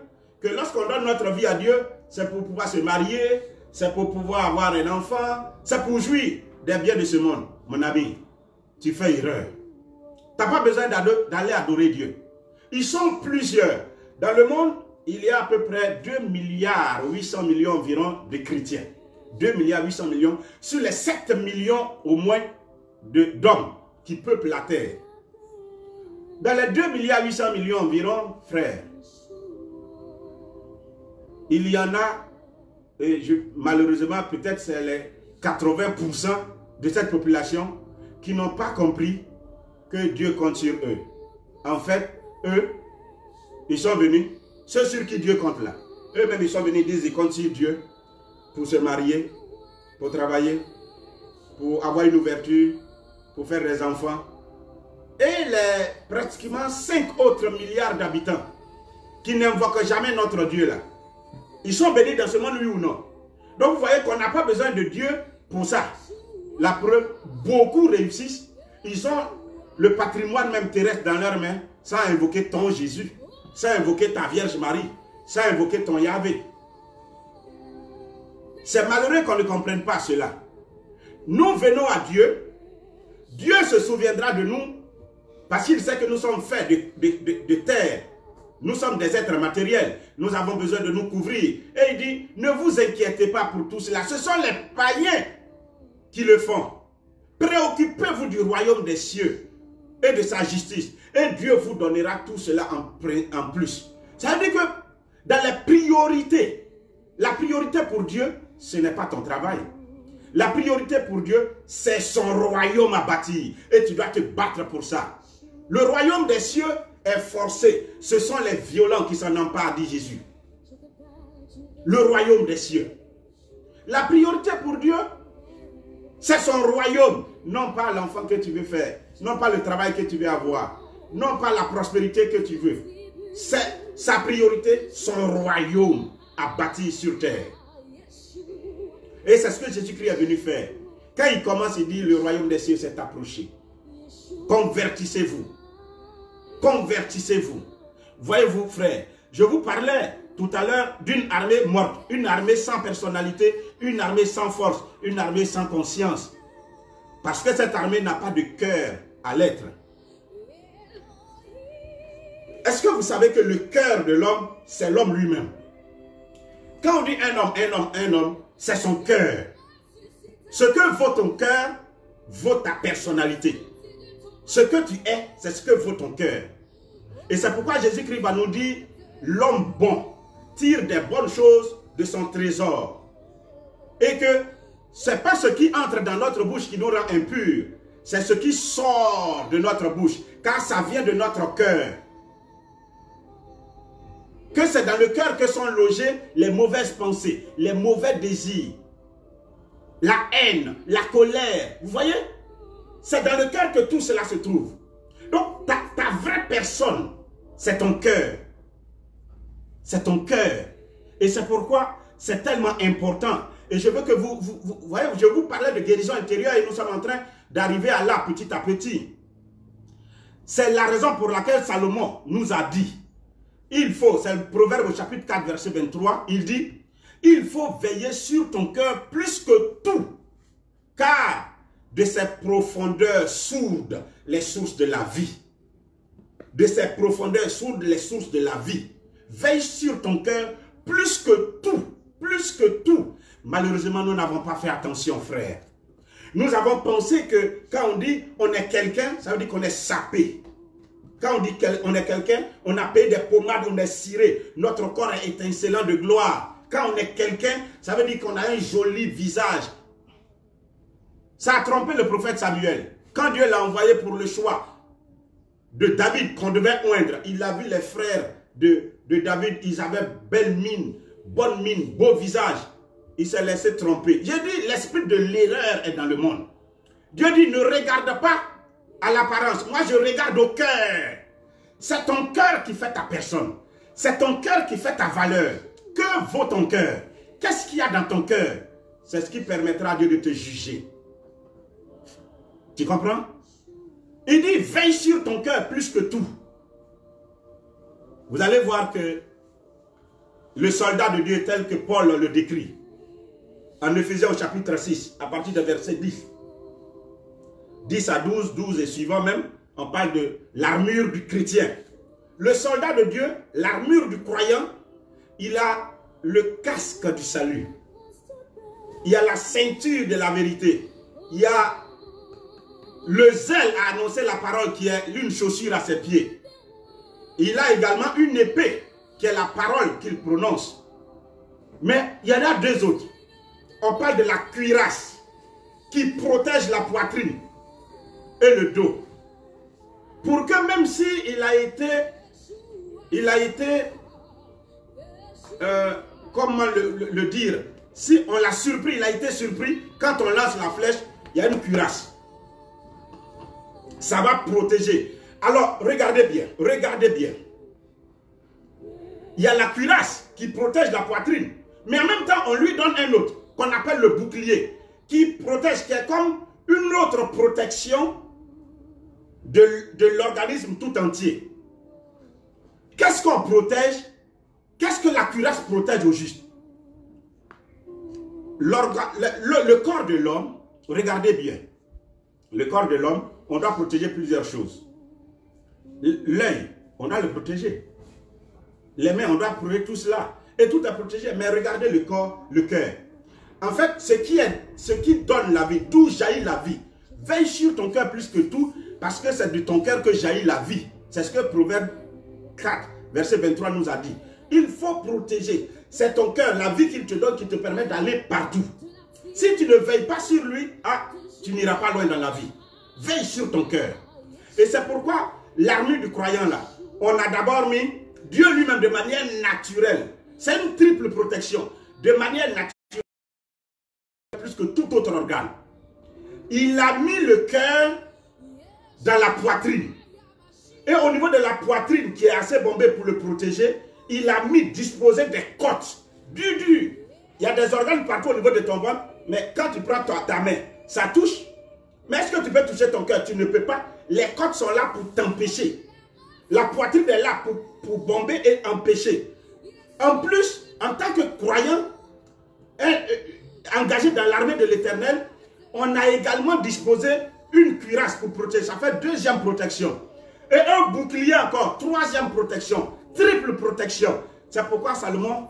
que lorsqu'on donne notre vie à Dieu, c'est pour pouvoir se marier, c'est pour pouvoir avoir un enfant, c'est pour jouir des biens de ce monde. Mon ami, tu fais erreur. Tu n'as pas besoin d'aller adorer Dieu. Ils sont plusieurs. Dans le monde, il y a à peu près 2 milliards 800 millions environ de chrétiens. 2 milliards 800 millions sur les 7 millions au moins d'hommes qui peuplent la terre. Dans les 2 milliards 800 millions environ, frères, il y en a, et malheureusement peut-être c'est les 80% de cette population qui n'ont pas compris que Dieu compte sur eux. En fait, eux, ils sont venus, ceux sur qui Dieu compte là, Eux-mêmes, ils sont venus, ils disent, ils comptent sur Dieu pour se marier, pour travailler, pour avoir une ouverture, pour faire des enfants. Et les pratiquement 5 autres milliards d'habitants qui n'invoquent jamais notre Dieu là, ils sont bénis dans ce monde, oui ou non? Donc vous voyez qu'on n'a pas besoin de Dieu pour ça. La preuve, beaucoup réussissent. Ils ont le patrimoine même terrestre dans leurs mains sans invoquer ton Jésus, sans invoquer ta Vierge Marie, sans invoquer ton Yahvé. C'est malheureux qu'on ne comprenne pas cela. Nous venons à Dieu, Dieu se souviendra de nous parce qu'il sait que nous sommes faits de terre. Nous sommes des êtres matériels. Nous avons besoin de nous couvrir. Et il dit, ne vous inquiétez pas pour tout cela. Ce sont les païens qui le font. Préoccupez-vous du royaume des cieux et de sa justice. Et Dieu vous donnera tout cela en plus. Ça veut dire que dans les priorités, la priorité pour Dieu, ce n'est pas ton travail. La priorité pour Dieu, c'est son royaume à bâtir. Et tu dois te battre pour ça. Le royaume des cieux est forcé. Ce sont les violents qui s'en emparent, dit Jésus. Le royaume des cieux. La priorité pour Dieu, c'est son royaume. Non pas l'enfant que tu veux faire. Non pas le travail que tu veux avoir. Non pas la prospérité que tu veux. C'est sa priorité, son royaume à bâtir sur terre. Et c'est ce que Jésus-Christ est venu faire. Quand il commence, il dit, le royaume des cieux s'est approché. Convertissez-vous. Convertissez-vous. Voyez-vous, frères, je vous parlais tout à l'heure d'une armée morte, une armée sans personnalité, une armée sans force, une armée sans conscience. Parce que cette armée n'a pas de cœur à l'être. Est-ce que vous savez que le cœur de l'homme, c'est l'homme lui-même? Quand on dit un homme, c'est son cœur. Ce que vaut ton cœur, vaut ta personnalité. Ce que tu es, c'est ce que vaut ton cœur. Et c'est pourquoi Jésus-Christ va nous dire, l'homme bon tire des bonnes choses de son trésor. Et que ce n'est pas ce qui entre dans notre bouche qui nous rend impurs, c'est ce qui sort de notre bouche, car ça vient de notre cœur. Que c'est dans le cœur que sont logées les mauvaises pensées, les mauvais désirs, la haine, la colère. Vous voyez? C'est dans le cœur que tout cela se trouve. Donc, ta vraie personne, c'est ton cœur. C'est ton cœur. Et c'est pourquoi c'est tellement important. Et je veux que vous voyez, je vous parlais de guérison intérieure et nous sommes en train d'arriver à là petit à petit. C'est la raison pour laquelle Salomon nous a dit, il faut, c'est le Proverbe au chapitre 4, verset 23, il dit, il faut veiller sur ton cœur plus que tout, car de ses profondeurs sourdes, les sources de la vie. De ses profondeurs sourdes, les sources de la vie. Veille sur ton cœur plus que tout, plus que tout. Malheureusement, nous n'avons pas fait attention, frère. Nous avons pensé que quand on dit on est quelqu'un, ça veut dire qu'on est sapé. Quand on dit qu'on est quelqu'un, on a payé des pommades, on est ciré. Notre corps est étincelant de gloire. Quand on est quelqu'un, ça veut dire qu'on a un joli visage. Ça a trompé le prophète Samuel. Quand Dieu l'a envoyé pour le choix de David qu'on devait oindre, il a vu les frères de David, ils avaient belle mine, bonne mine, beau visage. Il s'est laissé tromper. J'ai dit, l'esprit de l'erreur est dans le monde. Dieu dit, ne regarde pas à l'apparence. Moi, je regarde au cœur. C'est ton cœur qui fait ta personne. C'est ton cœur qui fait ta valeur. Que vaut ton cœur? Qu'est-ce qu'il y a dans ton cœur? C'est ce qui permettra à Dieu de te juger. Tu comprends? Il dit, veille sur ton cœur plus que tout. Vous allez voir que le soldat de Dieu tel que Paul le décrit, en Éphésiens au chapitre 6, à partir de verset 10. 10 à 12, 12 et suivant même, on parle de l'armure du chrétien. Le soldat de Dieu, l'armure du croyant, il a le casque du salut. Il y a la ceinture de la vérité. Il y a le zèle à annoncer la parole qui est l'une chaussure à ses pieds. Il a également une épée qui est la parole qu'il prononce. Mais il y en a deux autres. On parle de la cuirasse qui protège la poitrine et le dos. Pour que même si il a été comment le dire, si on l'a surpris, il a été surpris, quand on lance la flèche, il y a une cuirasse. Ça va protéger. Alors, regardez bien, regardez bien. Il y a la cuirasse qui protège la poitrine. Mais en même temps, on lui donne un autre, qu'on appelle le bouclier, qui protège, qui est comme une autre protection de l'organisme tout entier. Qu'est-ce qu'on protège? Qu'est-ce que la cuirasse protège au juste? Le corps de l'homme, regardez bien, le corps de l'homme, on doit protéger plusieurs choses. L'œil, on doit le protéger. Les mains, on doit protéger tout cela. Et tout est protégé. Mais regardez le corps, le cœur. En fait, ce qui donne la vie, d'où jaillit la vie. Veille sur ton cœur plus que tout, parce que c'est de ton cœur que jaillit la vie. C'est ce que Proverbe 4, verset 23 nous a dit. Il faut protéger. C'est ton cœur, la vie qu'il te donne, qui te permet d'aller partout. Si tu ne veilles pas sur lui, tu n'iras pas loin dans la vie. Veille sur ton cœur. Et c'est pourquoi l'armure du croyant là, on a d'abord mis Dieu lui-même de manière naturelle. C'est une triple protection. De manière naturelle, plus que tout autre organe. Il a mis le cœur dans la poitrine. Et au niveau de la poitrine, qui est assez bombée pour le protéger, il a disposé des côtes. Dur. Il y a des organes partout au niveau de ton ventre, mais quand tu prends ta main, ça touche. Mais est-ce que tu peux toucher ton cœur? Tu ne peux pas. Les côtes sont là pour t'empêcher. La poitrine est là pour bomber et empêcher. En plus, en tant que croyant, engagé dans l'armée de l'Éternel, on a également disposé une cuirasse pour protéger. Ça fait deuxième protection. Et un bouclier encore, troisième protection, triple protection. C'est pourquoi Salomon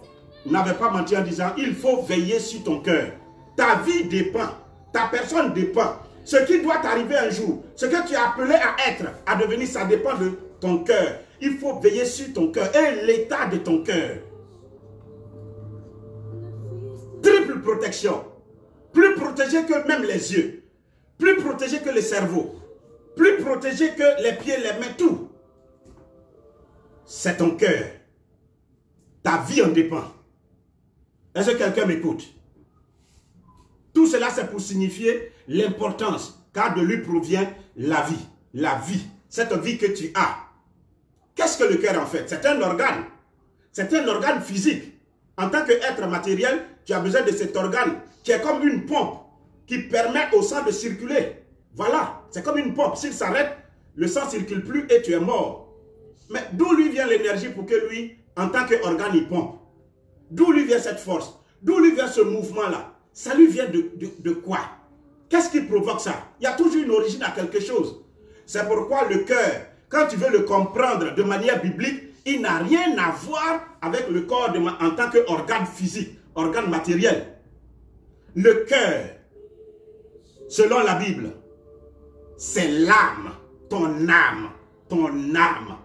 n'avait pas menti en disant, il faut veiller sur ton cœur. Ta vie dépend, ta personne dépend. Ce qui doit t'arriver un jour, ce que tu es appelé à être, à devenir, ça dépend de ton cœur. Il faut veiller sur ton cœur et l'état de ton cœur. Triple protection. Plus protégé que même les yeux. Plus protégé que le cerveau. Plus protégé que les pieds, les mains, tout. C'est ton cœur. Ta vie en dépend. Est-ce que quelqu'un m'écoute? Tout cela, c'est pour signifier l'importance, car de lui provient la vie. La vie. Cette vie que tu as. Qu'est-ce que le cœur en fait? C'est un organe. C'est un organe physique. En tant qu'être matériel, tu as besoin de cet organe qui est comme une pompe qui permet au sang de circuler. Voilà, c'est comme une pompe. S'il s'arrête, le sang ne circule plus et tu es mort. Mais d'où lui vient l'énergie pour que lui, en tant qu'organe, il pompe? D'où lui vient cette force? D'où lui vient ce mouvement-là? Ça lui vient de quoi? Qu'est-ce qui provoque ça? Il y a toujours une origine à quelque chose. C'est pourquoi le cœur, quand tu veux le comprendre de manière biblique, il n'a rien à voir avec le corps en tant qu'organe physique, organe matériel. Le cœur, selon la Bible, c'est l'âme, ton âme, ton âme,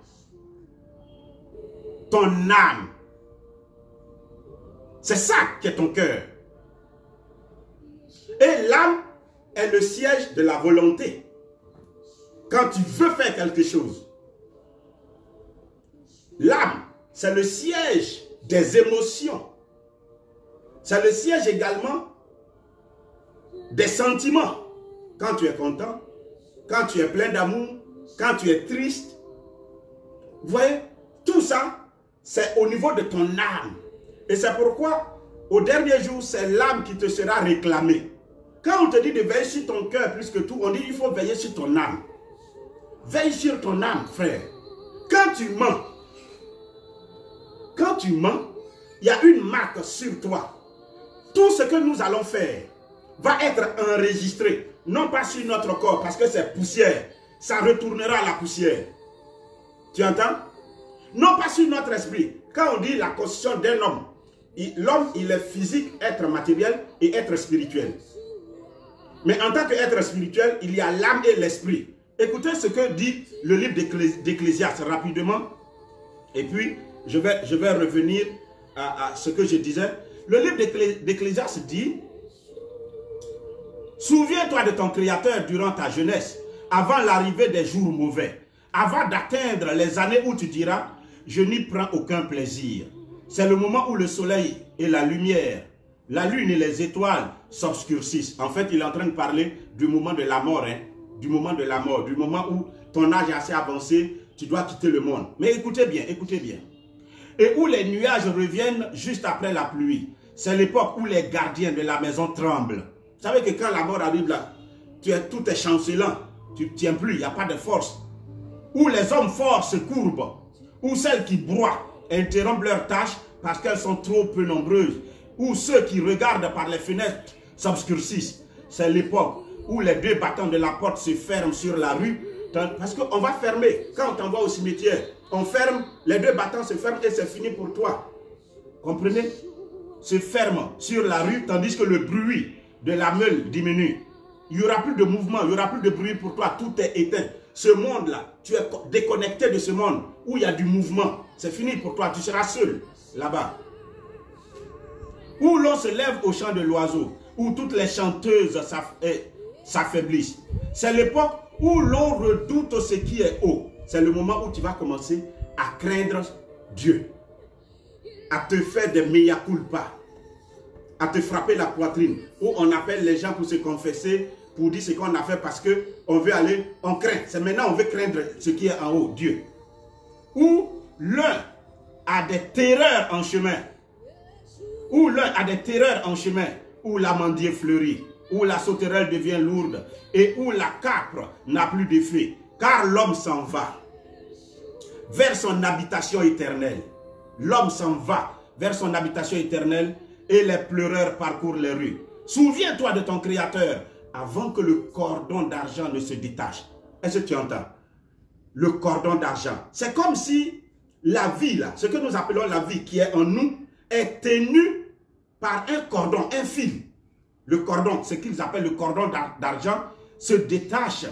ton âme. C'est ça qui est ton cœur. Et l'âme est le siège de la volonté. Quand tu veux faire quelque chose, l'âme, c'est le siège des émotions. C'est le siège également des sentiments. Quand tu es content, quand tu es plein d'amour, quand tu es triste. Vous voyez, tout ça, c'est au niveau de ton âme. Et c'est pourquoi, au dernier jour, c'est l'âme qui te sera réclamée. Quand on te dit de veiller sur ton cœur plus que tout, on dit qu'il faut veiller sur ton âme. Veille sur ton âme, frère. Quand tu mens, il y a une marque sur toi. Tout ce que nous allons faire va être enregistré. Non pas sur notre corps, parce que c'est poussière. Ça retournera à la poussière. Tu entends? Non pas sur notre esprit. Quand on dit la constitution d'un homme, l'homme, il est physique, être matériel et être spirituel. Mais en tant qu'être spirituel, il y a l'âme et l'esprit. Écoutez ce que dit le livre d'Ecclésiaste rapidement. Et puis, je vais revenir à ce que je disais. Le livre d'Ecclésiaste dit: souviens-toi de ton Créateur durant ta jeunesse, avant l'arrivée des jours mauvais, avant d'atteindre les années où tu diras: je n'y prends aucun plaisir. C'est le moment où le soleil et la lumière, la lune et les étoiles s'obscurcissent. En fait, il est en train de parler du moment de la mort, hein, du moment de la mort, du moment où ton âge est assez avancé, tu dois quitter le monde. Mais écoutez bien, écoutez bien. Et où les nuages reviennent juste après la pluie. C'est l'époque où les gardiens de la maison tremblent. Vous savez que quand la mort arrive là, tout est chancelant, tu ne tiens plus, il n'y a pas de force. Où les hommes forts se courbent, où celles qui broient interrompent leurs tâches parce qu'elles sont trop peu nombreuses, où ceux qui regardent par les fenêtres s'obscurcissent. C'est l'époque où les deux battants de la porte se ferment sur la rue, parce qu'on va fermer. Quand on t'envoie au cimetière, on ferme, les deux battants se ferment et c'est fini pour toi. Comprenez? Se ferment sur la rue, tandis que le bruit de la meule diminue. Il n'y aura plus de mouvement, il n'y aura plus de bruit pour toi, tout est éteint. Ce monde-là, tu es déconnecté de ce monde où il y a du mouvement. C'est fini pour toi, tu seras seul là-bas. Où l'on se lève au chant de l'oiseau, où toutes les chanteuses s'affaiblissent. C'est l'époque où l'on redoute ce qui est haut. C'est le moment où tu vas commencer à craindre Dieu, à te faire des mea culpa, à te frapper la poitrine, où on appelle les gens pour se confesser, pour dire ce qu'on a fait parce qu'on veut aller, on craint. C'est maintenant on veut craindre ce qui est en haut, Dieu. Où l'un a des terreurs en chemin, où l'un a des terreurs en chemin, où l'amandier fleurit, où la sauterelle devient lourde et où la capre n'a plus d'effet, car l'homme s'en va vers son habitation éternelle. L'homme s'en va vers son habitation éternelle et les pleureurs parcourent les rues. Souviens-toi de ton Créateur avant que le cordon d'argent ne se détache. Est-ce que tu entends? Le cordon d'argent. C'est comme si la vie, là, ce que nous appelons la vie qui est en nous, est tenue par un cordon, un fil. Le cordon, ce qu'ils appellent le cordon d'argent, se détache.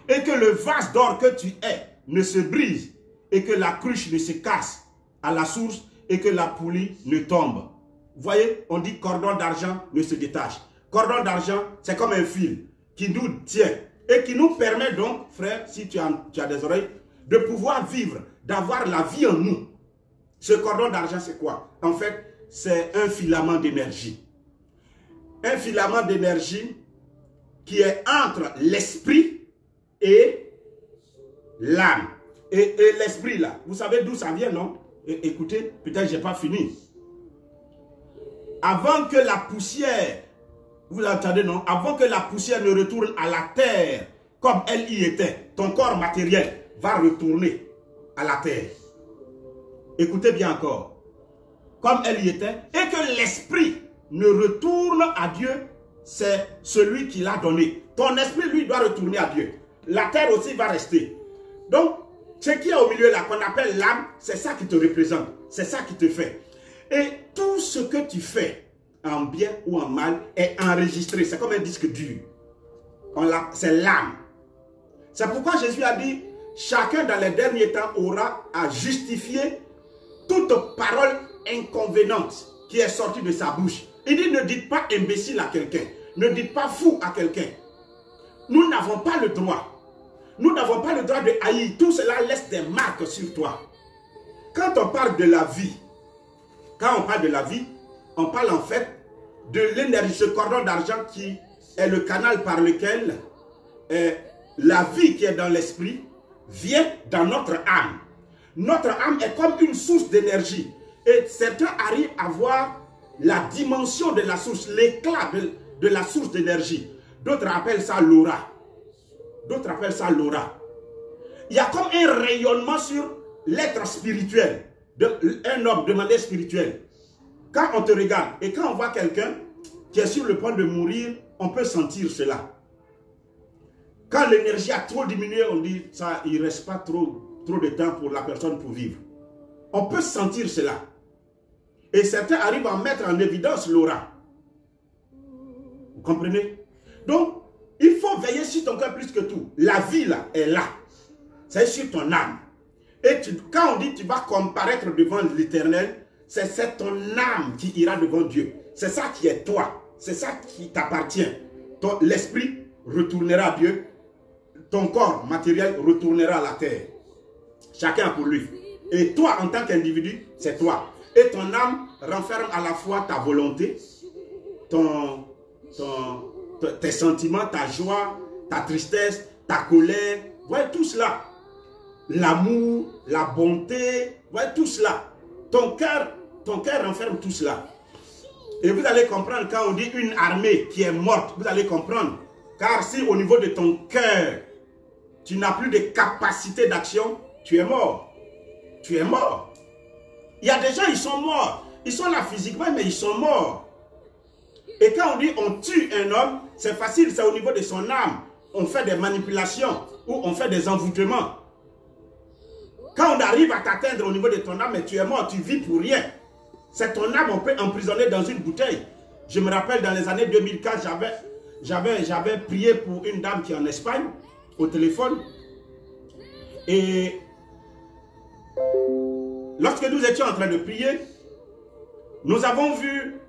Et que le vase d'or que tu es ne se brise. Et que la cruche ne se casse à la source. Et que la poulie ne tombe. Vous voyez, on dit cordon d'argent ne se détache. Cordon d'argent, c'est comme un fil qui nous tient. Et qui nous permet donc, frère, si tu as des oreilles, de pouvoir vivre, d'avoir la vie en nous. Ce cordon d'argent, c'est quoi? En fait, c'est un filament d'énergie. Un filament d'énergie qui est entre l'esprit et l'âme. Et l'esprit là, vous savez d'où ça vient, non? Écoutez, peut-être je n'ai pas fini. Avant que la poussière, vous entendez, non? Avant que la poussière ne retourne à la terre comme elle y était, ton corps matériel va retourner à la terre. Écoutez bien encore. Comme elle y était, et que l'esprit ne retourne à Dieu, c'est celui qui l'a donné. Ton esprit, lui, doit retourner à Dieu. La terre aussi va rester. Donc, ce qui est au milieu là, qu'on appelle l'âme, c'est ça qui te représente. C'est ça qui te fait. Et tout ce que tu fais, en bien ou en mal, est enregistré. C'est comme un disque dur. C'est l'âme. C'est pourquoi Jésus a dit, chacun dans les derniers temps aura à justifier toute parole inconvéniente qui est sortie de sa bouche. Il dit, ne dites pas imbécile à quelqu'un. Ne dites pas fou à quelqu'un. Nous n'avons pas le droit. Nous n'avons pas le droit de haïr. Tout cela laisse des marques sur toi. Quand on parle de la vie, on parle en fait de l'énergie, ce cordon d'argent qui est le canal par lequel la vie qui est dans l'esprit vient dans notre âme. Notre âme est comme une source d'énergie. Et certains arrivent à voir la dimension de la source, l'éclat de la source d'énergie. D'autres appellent ça l'aura. D'autres appellent ça l'aura. Il y a comme un rayonnement sur l'être spirituel. Un homme de manière spirituelle. Quand on te regarde et quand on voit quelqu'un qui est sur le point de mourir, on peut sentir cela. Quand l'énergie a trop diminué, on dit ça, il ne reste pas trop de temps pour la personne pour vivre. On peut sentir cela. Et certains arrivent à mettre en évidence l'aura. Vous comprenez? Donc, il faut veiller sur ton cœur plus que tout. La vie là est là. C'est sur ton âme. Et quand on dit tu vas comparaître devant l'Éternel, c'est ton âme qui ira devant Dieu. C'est ça qui est toi. C'est ça qui t'appartient. L'esprit retournera à Dieu. Ton corps matériel retournera à la terre. Chacun pour lui. Et toi, en tant qu'individu, c'est toi. Et ton âme renferme à la fois ta volonté, tes sentiments, ta joie, ta tristesse, ta colère. Vous voyez tout cela. L'amour, la bonté, vous voyez tout cela. Ton cœur renferme tout cela. Et vous allez comprendre quand on dit une armée qui est morte, vous allez comprendre. Car si au niveau de ton cœur, tu n'as plus de capacité d'action, tu es mort. Tu es mort. Il y a des gens, ils sont morts. Ils sont là physiquement, mais ils sont morts. Et quand on dit on tue un homme, c'est facile, c'est au niveau de son âme. On fait des manipulations ou on fait des envoûtements. Quand on arrive à t'atteindre au niveau de ton âme, mais tu es mort, tu vis pour rien. C'est ton âme, on peut emprisonner dans une bouteille. Je me rappelle dans les années 2004, j'avais prié pour une dame qui est en Espagne, au téléphone. Et lorsque nous étions en train de prier, nous avons vu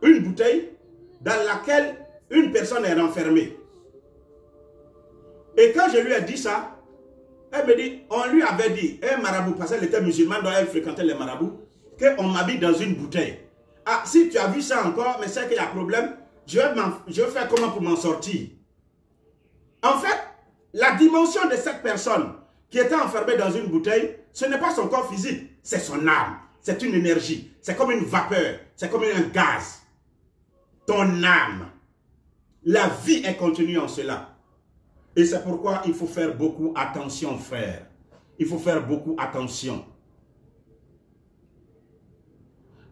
une bouteille dans laquelle une personne est renfermée. Et quand je lui ai dit ça, elle me dit, on lui avait dit, un marabout, parce qu'elle était musulmane, donc elle fréquentait les marabouts, qu'on m'habille dans une bouteille. Ah, si tu as vu ça encore, mais c'est qu'il y a problème, je vais faire comment pour m'en sortir? En fait, la dimension de cette personne qui était enfermée dans une bouteille, ce n'est pas son corps physique, c'est son âme, c'est une énergie, c'est comme une vapeur, c'est comme un gaz. Ton âme, la vie est contenue en cela. Et c'est pourquoi il faut faire beaucoup attention, frère. Il faut faire beaucoup attention.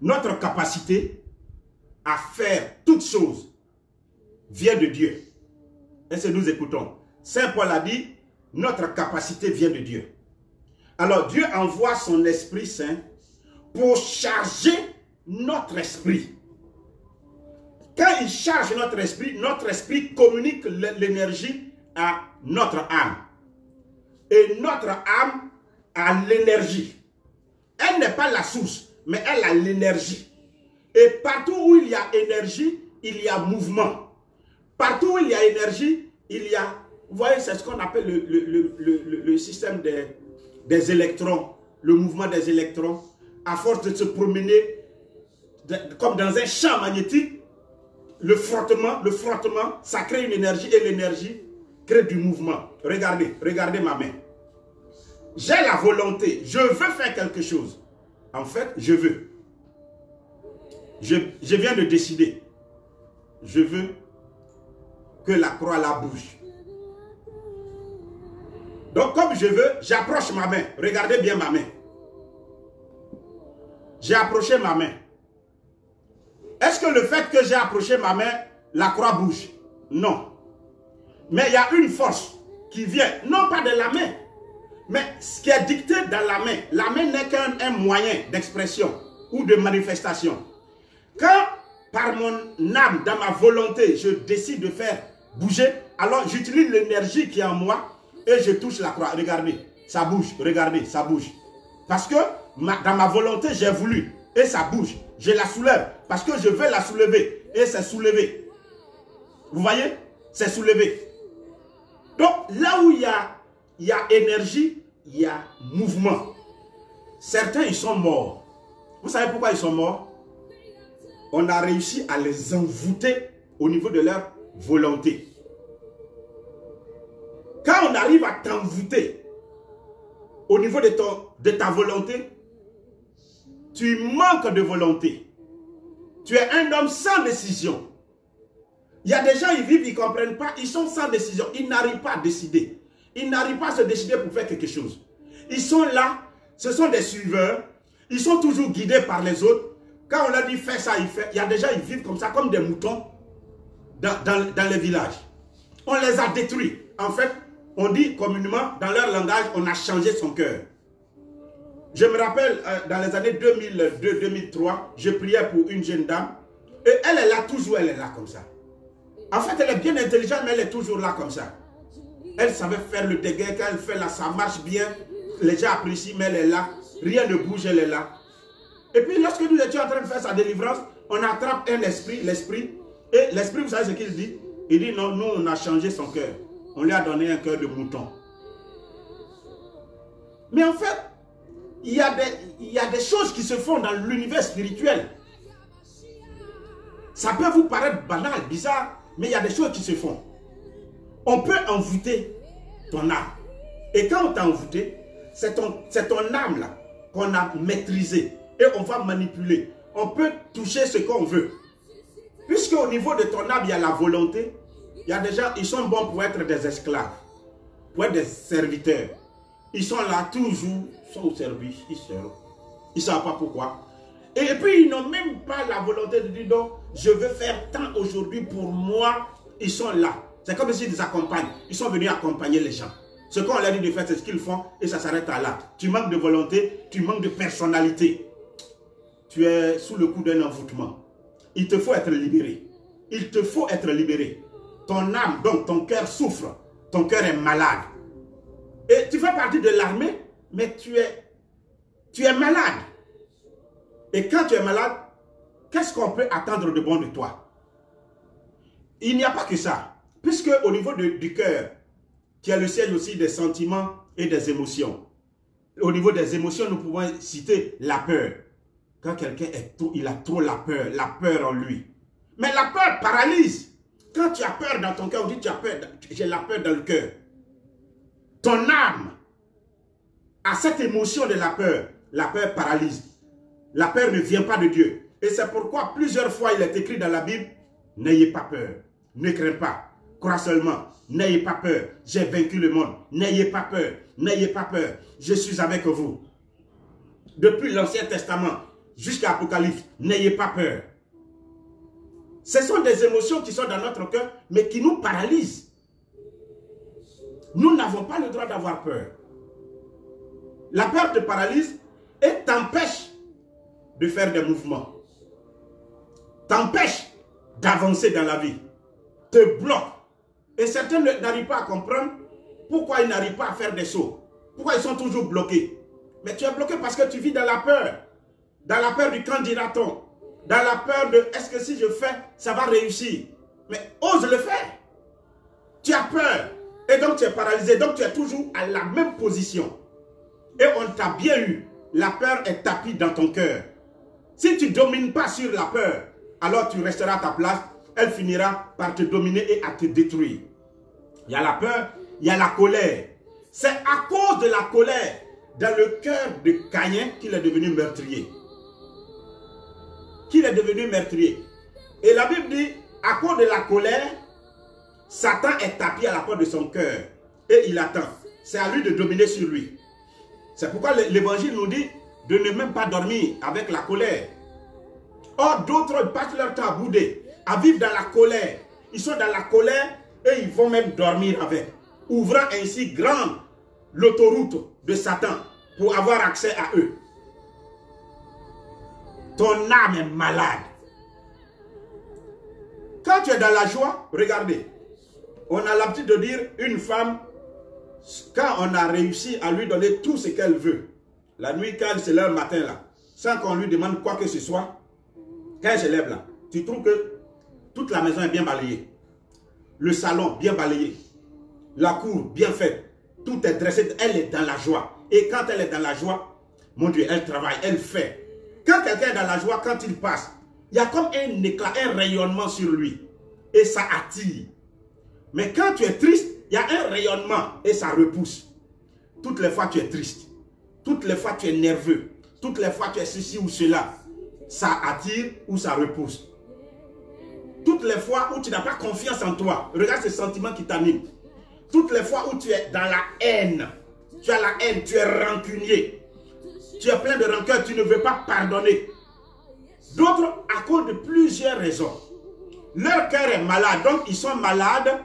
Notre capacité à faire toutes choses vient de Dieu. Et si nous écoutons, Saint Paul a dit, notre capacité vient de Dieu. Alors Dieu envoie son Esprit Saint pour charger notre esprit. Quand il charge notre esprit communique l'énergie à notre âme. Et notre âme a l'énergie. Elle n'est pas la source, mais elle a l'énergie. Et partout où il y a énergie, il y a mouvement. Partout où il y a énergie, il y a... Vous voyez, c'est ce qu'on appelle le système des électrons, le mouvement des électrons. À force de se promener comme dans un champ magnétique, le frottement, ça crée une énergie et l'énergie crée du mouvement. Regardez ma main. J'ai la volonté, je veux faire quelque chose. En fait, je veux. Je viens de décider. Je veux que la croix la bouge. Donc comme je veux, j'approche ma main. Regardez bien ma main. J'ai approché ma main. Est-ce que le fait que j'ai approché ma main, la croix bouge? Non. Mais il y a une force qui vient, non pas de la main, mais ce qui est dicté dans la main. La main n'est qu'un moyen d'expression ou de manifestation. Quand, par mon âme, dans ma volonté, je décide de faire bouger, alors j'utilise l'énergie qui est en moi et je touche la croix. Regardez, ça bouge. Regardez, ça bouge. Parce que dans ma volonté, j'ai voulu et ça bouge. Je la soulève parce que je veux la soulever et c'est soulevé. Vous voyez? C'est soulevé. Donc, là où il y a énergie, il y a mouvement. Certains, ils sont morts. Vous savez pourquoi ils sont morts? On a réussi à les envoûter au niveau de leur volonté. Quand on arrive à t'envoûter au niveau de ta volonté, tu manques de volonté. Tu es un homme sans décision. Il y a des gens, ils vivent, ils ne comprennent pas, ils sont sans décision. Ils n'arrivent pas à décider. Ils n'arrivent pas à se décider pour faire quelque chose. Ils sont là, ce sont des suiveurs. Ils sont toujours guidés par les autres. Quand on leur dit fais ça, ils font. Il y a des gens, ils vivent comme ça, comme des moutons dans les villages. On les a détruits. En fait, on dit communément, dans leur langage, on a changé son cœur. Je me rappelle, dans les années 2002-2003, je priais pour une jeune dame. Et elle est là, toujours elle est là comme ça. En fait, elle est bien intelligente, mais elle est toujours là comme ça. Elle savait faire le dégât, quand elle fait là, ça marche bien. Les gens apprécient, mais elle est là. Rien ne bouge, elle est là. Et puis, lorsque nous étions en train de faire sa délivrance, on attrape un esprit, l'esprit. Et l'esprit, vous savez ce qu'il dit? Il dit, non, nous, on a changé son cœur. On lui a donné un cœur de mouton. Mais en fait, il y a des choses qui se font dans l'univers spirituel. Ça peut vous paraître banal, bizarre, mais il y a des choses qui se font. On peut envoûter ton âme. Et quand on t'a envoûté, c'est ton âme là qu'on a maîtrisé. Et on va manipuler. On peut toucher ce qu'on veut. Puisque au niveau de ton âme, il y a la volonté. Il y a des gens, ils sont bons pour être des esclaves. Pour être des serviteurs. Ils sont là toujours, ils sont au service, ils servent. Ils ne savent pas pourquoi. Et puis ils n'ont même pas la volonté de dire donc, je veux faire tant aujourd'hui pour moi. Ils sont là. C'est comme s'ils les accompagnent. Ils sont venus accompagner les gens. Ce qu'on leur dit de faire, c'est ce qu'ils font et ça s'arrête à là. Tu manques de volonté, tu manques de personnalité. Tu es sous le coup d'un envoûtement. Il te faut être libéré. Il te faut être libéré. Ton âme, donc ton cœur souffre. Ton cœur est malade. Et tu fais partie de l'armée, mais tu es malade. Et quand tu es malade, qu'est-ce qu'on peut attendre de bon de toi? Il n'y a pas que ça. Puisque au niveau du cœur, tu as le siège aussi des sentiments et des émotions. Au niveau des émotions, nous pouvons citer la peur. Quand quelqu'un il a trop la peur en lui. Mais la peur paralyse. Quand tu as peur dans ton cœur, on dit tu as peur, j'ai la peur dans le cœur. Ton âme a cette émotion de la peur. La peur paralyse. La peur ne vient pas de Dieu. Et c'est pourquoi plusieurs fois il est écrit dans la Bible, n'ayez pas peur, ne craignez pas, crois seulement, n'ayez pas peur, j'ai vaincu le monde, n'ayez pas peur, je suis avec vous. Depuis l'Ancien Testament jusqu'à l'Apocalypse, n'ayez pas peur. Ce sont des émotions qui sont dans notre cœur, mais qui nous paralysent. Nous n'avons pas le droit d'avoir peur. La peur te paralyse et t'empêche de faire des mouvements. T'empêche d'avancer dans la vie. Te bloque. Et certains n'arrivent pas à comprendre pourquoi ils n'arrivent pas à faire des sauts. Pourquoi ils sont toujours bloqués. Mais tu es bloqué parce que tu vis dans la peur. Dans la peur du quand dira-t-on. Dans la peur de est-ce que si je fais, ça va réussir. Mais ose le faire. Tu as peur. Et donc tu es paralysé. Donc tu es toujours à la même position. Et on t'a bien eu. La peur est tapie dans ton cœur. Si tu ne domines pas sur la peur, alors tu resteras à ta place. Elle finira par te dominer et à te détruire. Il y a la peur, il y a la colère. C'est à cause de la colère dans le cœur de Caïn qu'il est devenu meurtrier. Qu'il est devenu meurtrier. Et la Bible dit, à cause de la colère, Satan est tapis à la porte de son cœur. Et il attend. C'est à lui de dominer sur lui. C'est pourquoi l'évangile nous dit de ne même pas dormir avec la colère. Or, d'autres passent leur temps à bouder, à vivre dans la colère. Ils sont dans la colère et ils vont même dormir avec. Ouvrant ainsi grande l'autoroute de Satan pour avoir accès à eux. Ton âme est malade. Quand tu es dans la joie, regardez. On a l'habitude de dire une femme, quand on a réussi à lui donner tout ce qu'elle veut, la nuit quand elle se lève le matin là, sans qu'on lui demande quoi que ce soit, quand elle se lève là, tu trouves que toute la maison est bien balayée. Le salon bien balayé. La cour bien faite. Tout est dressé. Elle est dans la joie. Et quand elle est dans la joie, mon Dieu, elle travaille, elle fait. Quand quelqu'un est dans la joie, quand il passe, il y a comme un éclat, un rayonnement sur lui. Et ça attire. Mais quand tu es triste, il y a un rayonnement et ça repousse. Toutes les fois tu es triste. Toutes les fois tu es nerveux. Toutes les fois tu es ceci ou cela. Ça attire ou ça repousse. Toutes les fois où tu n'as pas confiance en toi. Regarde ce sentiment qui t'anime. Toutes les fois où tu es dans la haine. Tu as la haine, tu es rancunier. Tu es plein de rancœur, tu ne veux pas pardonner. D'autres, à cause de plusieurs raisons. Leur cœur est malade, donc ils sont malades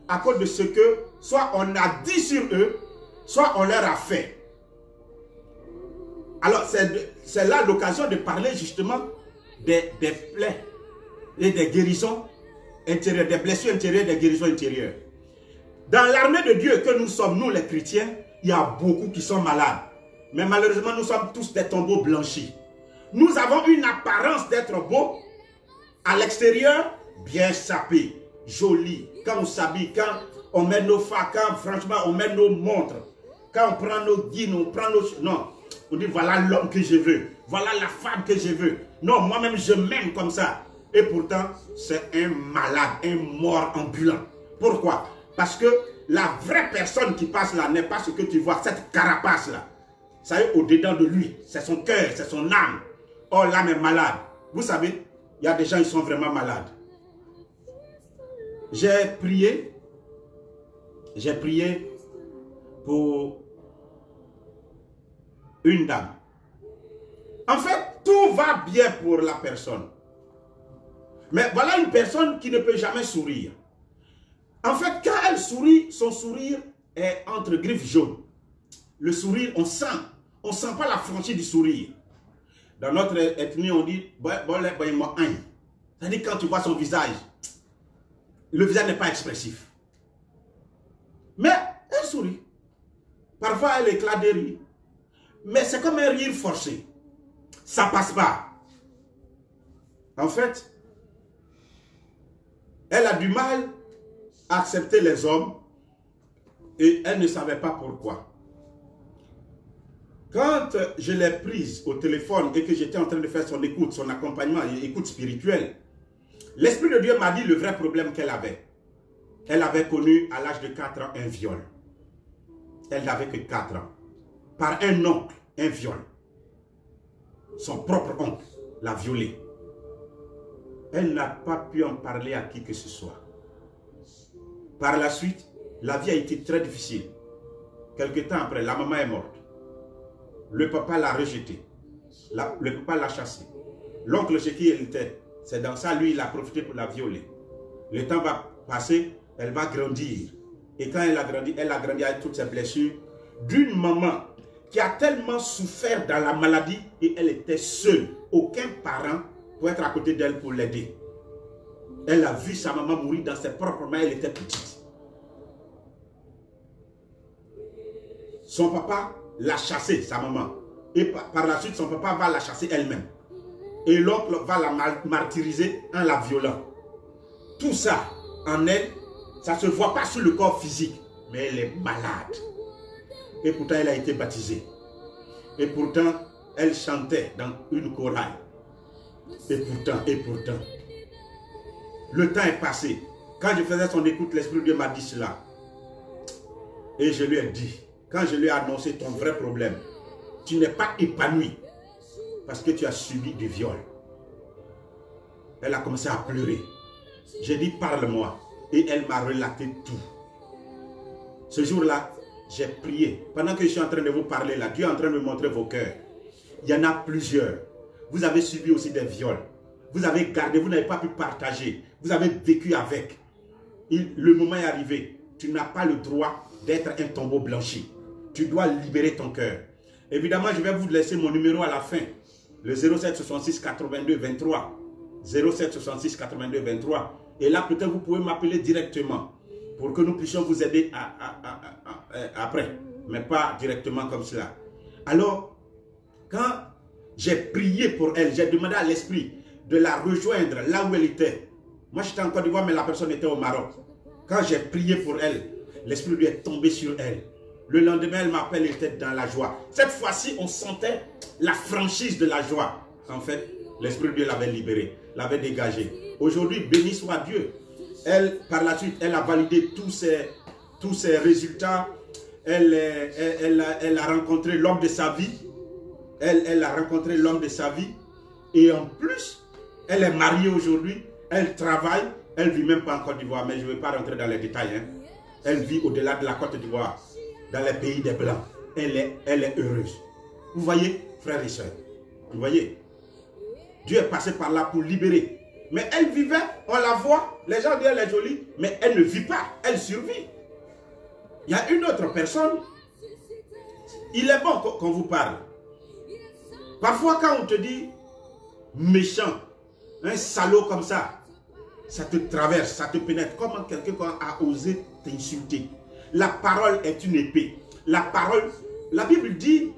à cause de ce que soit on a dit sur eux, soit on leur a fait. Alors c'est là l'occasion de parler justement des plaies et des guérisons intérieures, des blessures intérieures, des guérisons intérieures. Dans l'armée de Dieu que nous sommes, nous les chrétiens, il y a beaucoup qui sont malades. Mais malheureusement, nous sommes tous des tombeaux blanchis. Nous avons une apparence d'être beaux. À l'extérieur, bien sapés, jolis. Quand on s'habille, quand on met nos fards, quand franchement on met nos montres, quand on prend nos guines, on prend nos... Non, On dit voilà l'homme que je veux. Voilà la femme que je veux. Non, moi-même je m'aime comme ça. Et pourtant, c'est un malade, un mort ambulant. Pourquoi? Parce que la vraie personne qui passe là n'est pas ce que tu vois, cette carapace là. Ça est au-dedans de lui. C'est son cœur, c'est son âme. Oh, l'âme est malade. Vous savez, il y a des gens qui sont vraiment malades. J'ai prié pour une dame. En fait, tout va bien pour la personne. Mais voilà une personne qui ne peut jamais sourire. En fait, quand elle sourit, son sourire est entre griffes jaunes. Le sourire, on sent pas la franchise du sourire. Dans notre ethnie, on dit, c'est-à-dire quand tu vois son visage, le visage n'est pas expressif. Mais elle sourit. Parfois, elle éclate de rire. Mais c'est comme un rire forcé. Ça passe pas. En fait, elle a du mal à accepter les hommes et elle ne savait pas pourquoi. Quand je l'ai prise au téléphone et que j'étais en train de faire son écoute, son accompagnement et écoute spirituelle, l'Esprit de Dieu m'a dit le vrai problème qu'elle avait. Elle avait connu à l'âge de 4 ans un viol. Elle n'avait que 4 ans. Par un oncle, un viol. Son propre oncle l'a violée. Elle n'a pas pu en parler à qui que ce soit. Par la suite, la vie a été très difficile. Quelque temps après, la maman est morte. Le papa l'a rejetée. Le papa l'a chassée. L'oncle chez qui elle était, c'est dans ça, lui, il a profité pour la violer. Le temps va passer, elle va grandir. Et quand elle a grandi avec toutes ses blessures, d'une maman qui a tellement souffert dans la maladie et elle était seule. Aucun parent pour être à côté d'elle pour l'aider. Elle a vu sa maman mourir dans ses propres mains, elle était petite. Son papa l'a chassée, sa maman. Et par la suite, son papa va la chasser elle-même. Et l'oncle va la martyriser en la violant. Tout ça, en elle, ça ne se voit pas sur le corps physique, mais elle est malade. Et pourtant, elle a été baptisée. Et pourtant, elle chantait dans une chorale. Et pourtant, le temps est passé. Quand je faisais son écoute, l'Esprit de Dieu m'a dit cela. Et je lui ai dit, quand je lui ai annoncé ton vrai problème, tu n'es pas épanoui parce que tu as subi du viol. Elle a commencé à pleurer. J'ai dit, parle-moi. Et elle m'a relaté tout. Ce jour-là, j'ai prié. Pendant que je suis en train de vous parler là, Dieu est en train de me montrer vos cœurs. Il y en a plusieurs. Vous avez subi aussi des viols. Vous avez gardé, vous n'avez pas pu partager. Vous avez vécu avec. Le moment est arrivé. Tu n'as pas le droit d'être un tombeau blanchi. Tu dois libérer ton cœur. Évidemment, je vais vous laisser mon numéro à la fin. Le 07 66 82 23. 07 66 82 23. Et là, peut-être vous pouvez m'appeler directement pour que nous puissions vous aider après. Mais pas directement comme cela. Alors, quand j'ai prié pour elle, j'ai demandé à l'Esprit de la rejoindre là où elle était. Moi, j'étais en Côte d'Ivoire, mais la personne était au Maroc. Quand j'ai prié pour elle, l'Esprit lui est tombé sur elle. Le lendemain, elle m'appelle, elle était dans la joie. Cette fois-ci, on sentait la franchise de la joie. En fait, l'Esprit de Dieu l'avait libérée, l'avait dégagée. Aujourd'hui, béni soit Dieu. Elle, par la suite, elle a validé tous ses résultats. Elle a rencontré l'homme de sa vie. Elle a rencontré l'homme de sa vie. Et en plus, elle est mariée aujourd'hui. Elle travaille. Elle ne vit même pas en Côte d'Ivoire, mais je ne vais pas rentrer dans les détails. Hein. Elle vit au-delà de la Côte d'Ivoire, dans les pays des Blancs. Elle est heureuse. Vous voyez, frères et sœurs, vous voyez, Dieu est passé par là pour libérer. Mais elle vivait, on la voit, les gens disent elle est jolie, mais elle ne vit pas, elle survit. Il y a une autre personne, il est bon qu'on vous parle. Parfois quand on te dit méchant, un salaud comme ça te traverse, ça te pénètre. Comment quelqu'un a osé t'insulter? La parole est une épée. La parole, la Bible dit,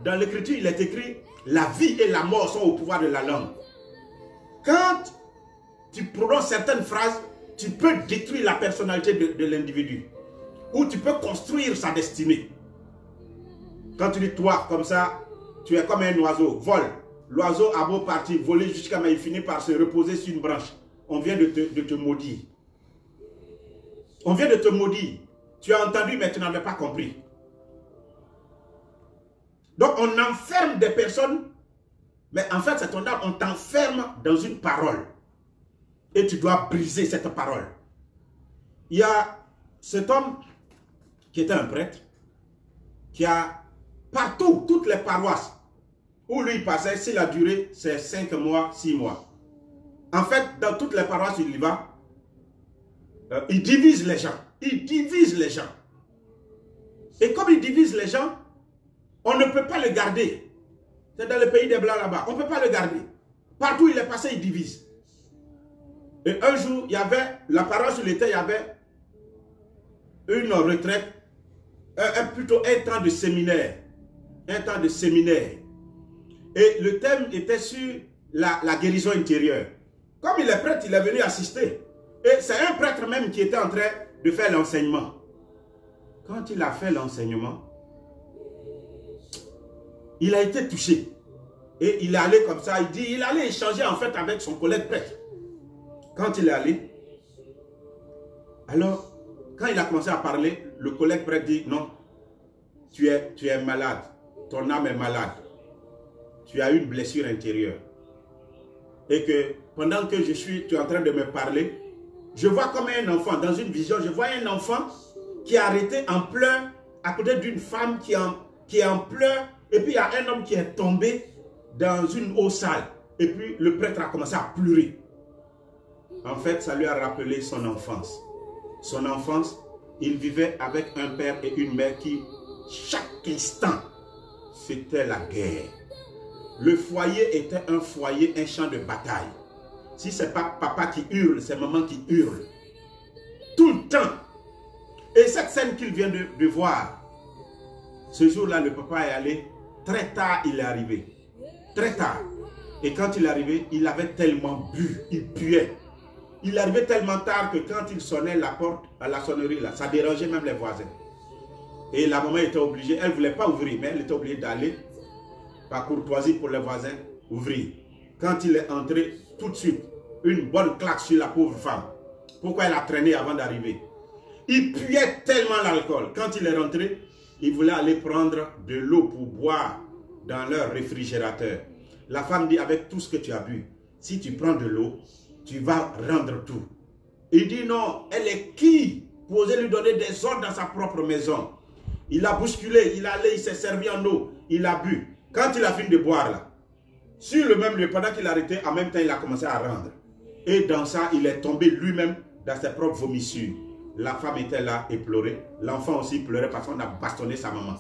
dans l'écriture il est écrit, la vie et la mort sont au pouvoir de la langue. Quand tu prononces certaines phrases, tu peux détruire la personnalité de l'individu. Ou tu peux construire sa destinée. Quand tu dis toi comme ça, tu es comme un oiseau, vole. L'oiseau a beau partir, voler jusqu'à mais il finit par se reposer sur une branche. On vient de te maudire. On vient de te maudire. Tu as entendu, mais tu n'avais pas compris. Donc, on enferme des personnes, mais en fait, c'est ton âme, on t'enferme dans une parole. Et tu dois briser cette parole. Il y a cet homme qui était un prêtre, qui a partout, toutes les paroisses où lui passait, s'il a duré, c'est 5 mois, 6 mois. En fait, dans toutes les paroisses où il y va, il divise les gens. Il divise les gens. Et comme il divise les gens, on ne peut pas le garder. C'est dans le pays des Blancs là-bas. On ne peut pas le garder. Partout où il est passé, il divise. Et un jour, il y avait, la paroisse où il était, il y avait une retraite, plutôt un temps de séminaire. Un temps de séminaire. Et le thème était sur la guérison intérieure. Comme il est prêtre, il est venu assister. Et c'est un prêtre même qui était en train de faire l'enseignement. Quand il a fait l'enseignement, il a été touché. Et il est allé comme ça, il dit, il allait échanger en fait avec son collègue prêtre. Quand il est allé, alors, quand il a commencé à parler, le collègue prêtre dit, non, tu es malade, ton âme est malade. Tu as une blessure intérieure. Et que pendant que tu es en train de me parler, je vois comme un enfant, dans une vision, je vois un enfant qui est arrêté en pleurs à côté d'une femme qui est en pleurs. Et puis il y a un homme qui est tombé dans une eau sale. Et puis le prêtre a commencé à pleurer. En fait, ça lui a rappelé son enfance. Son enfance, il vivait avec un père et une mère qui, chaque instant, c'était la guerre. Le foyer était un foyer, un champ de bataille. Si ce n'est pas papa qui hurle, c'est maman qui hurle. Tout le temps. Et cette scène qu'il vient de voir, ce jour-là, le papa est allé, très tard il est arrivé. Très tard. Et quand il est arrivé, il avait tellement bu, il puait. Il arrivait tellement tard que quand il sonnait la porte, à la sonnerie, là, ça dérangeait même les voisins. Et la maman était obligée, elle ne voulait pas ouvrir, mais elle était obligée d'aller, par courtoisie pour les voisins, ouvrir. Quand il est entré, tout de suite, une bonne claque sur la pauvre femme. Pourquoi elle a traîné avant d'arriver? Il puait tellement l'alcool. Quand il est rentré, il voulait aller prendre de l'eau pour boire dans leur réfrigérateur. La femme dit, avec tout ce que tu as bu, si tu prends de l'eau, tu vas rendre tout. Il dit non, elle est qui pour oser lui donner des ordres dans sa propre maison? Il a bousculé, il est allé, il s'est servi en eau, il a bu. Quand il a fini de boire là, sur le même lieu, pendant qu'il arrêtait, en même temps il a commencé à rendre. Et dans ça, il est tombé lui-même dans ses propres vomissures. La femme était là et pleurait. L'enfant aussi pleurait parce qu'on a bastonné sa maman.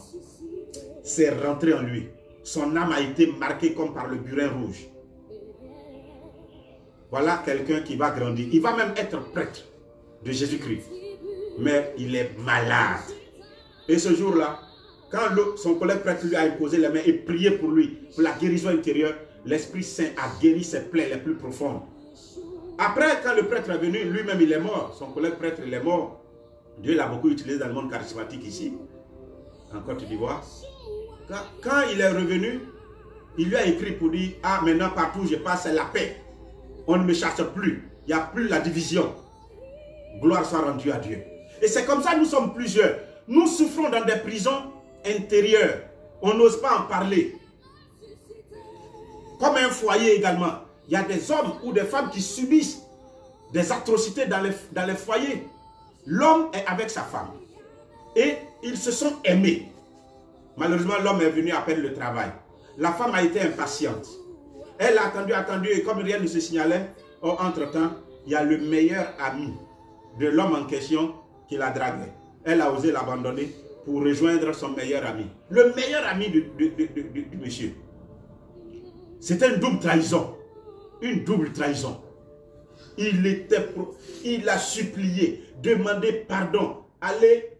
C'est rentré en lui. Son âme a été marquée comme par le burin rouge. Voilà quelqu'un qui va grandir. Il va même être prêtre de Jésus-Christ. Mais il est malade. Et ce jour-là, quand son collègue prêtre lui a imposé les mains et prié pour lui, pour la guérison intérieure, l'Esprit Saint a guéri ses plaies les plus profondes. Après, quand le prêtre est venu, lui-même il est mort. Son collègue prêtre il est mort. Dieu l'a beaucoup utilisé dans le monde charismatique ici, en Côte d'Ivoire. Quand il est revenu, il lui a écrit pour dire, ah maintenant partout où je passe, c'est la paix. On ne me chasse plus. Il n'y a plus la division. Gloire soit rendue à Dieu. Et c'est comme ça que nous sommes plusieurs. Nous souffrons dans des prisons intérieures. On n'ose pas en parler. Comme un foyer également. Il y a des hommes ou des femmes qui subissent des atrocités dans les foyers. L'homme est avec sa femme. Et ils se sont aimés. Malheureusement, l'homme est venu à peine le travail. La femme a été impatiente. Elle a attendu, et comme rien ne se signalait, entre-temps, il y a le meilleur ami de l'homme en question qui la draguait. Elle a osé l'abandonner pour rejoindre son meilleur ami. Le meilleur ami du monsieur. C'était une double trahison. Une double trahison. Il a supplié, demandé pardon, aller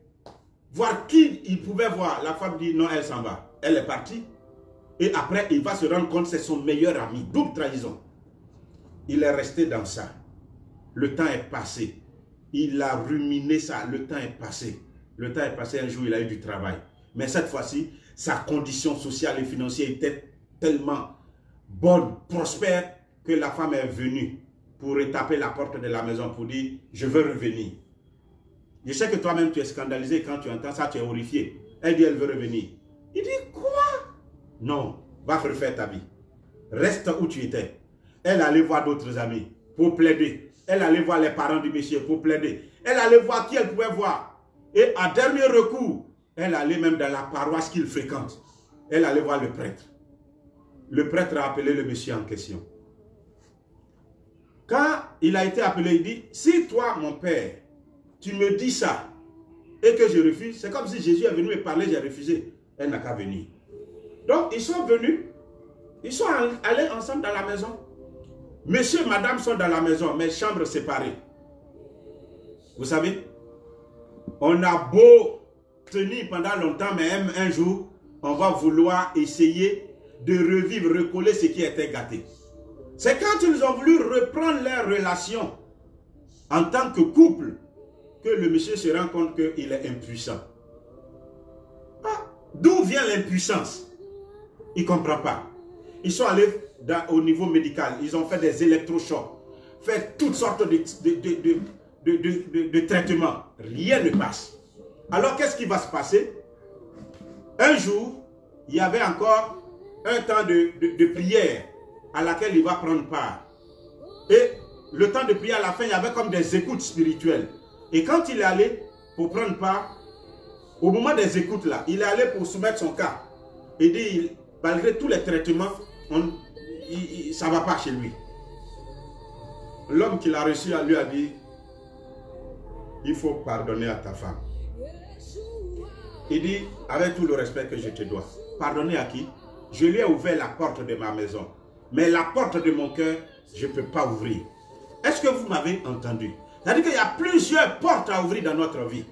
voir qui il pouvait voir. La femme dit non, elle s'en va. Elle est partie. Et après, il va se rendre compte que c'est son meilleur ami. Double trahison. Il est resté dans ça. Le temps est passé. Il a ruminé ça. Le temps est passé. Le temps est passé. Un jour, il a eu du travail. Mais cette fois-ci, sa condition sociale et financière était tellement bonne, prospère, que la femme est venue pour taper la porte de la maison pour dire « Je veux revenir ». Je sais que toi-même tu es scandalisé quand tu entends ça, tu es horrifié. Elle dit « Elle veut revenir ». Il dit « Quoi ?» Non, va refaire ta vie. Reste où tu étais. Elle allait voir d'autres amis pour plaider. Elle allait voir les parents du monsieur pour plaider. Elle allait voir qui elle pouvait voir. Et à dernier recours, elle allait même dans la paroisse qu'il fréquente. Elle allait voir le prêtre. Le prêtre a appelé le monsieur en question. Quand il a été appelé, il dit, si toi, mon père, tu me dis ça et que je refuse, c'est comme si Jésus est venu me parler, j'ai refusé. Elle n'a qu'à venir. Donc, ils sont venus, ils sont allés ensemble dans la maison. Monsieur et madame sont dans la maison, mais chambres séparées. Vous savez, on a beau tenir pendant longtemps, mais un jour, on va vouloir essayer de revivre, recoller ce qui était gâté. C'est quand ils ont voulu reprendre leur relation en tant que couple que le monsieur se rend compte qu'il est impuissant. Ah, d'où vient l'impuissance? Il ne comprend pas. Ils sont allés au niveau médical, ils ont fait des électrochocs, fait toutes sortes de traitements. Rien ne passe. Alors qu'est-ce qui va se passer? Un jour, il y avait encore un temps de prière à laquelle il va prendre part. Et le temps de prière, à la fin, il y avait comme des écoutes spirituelles. Et quand il est allé pour prendre part, au moment des écoutes là, il est allé pour soumettre son cas. Et dit, malgré tous les traitements, ça ne va pas chez lui. L'homme qui l'a reçu lui a dit, il faut pardonner à ta femme. Il dit, avec tout le respect que je te dois, pardonner à qui? Je lui ai ouvert la porte de ma maison. Mais la porte de mon cœur, je ne peux pas ouvrir. Est-ce que vous m'avez entendu? C'est-à-dire qu'il y a plusieurs portes à ouvrir dans notre vie.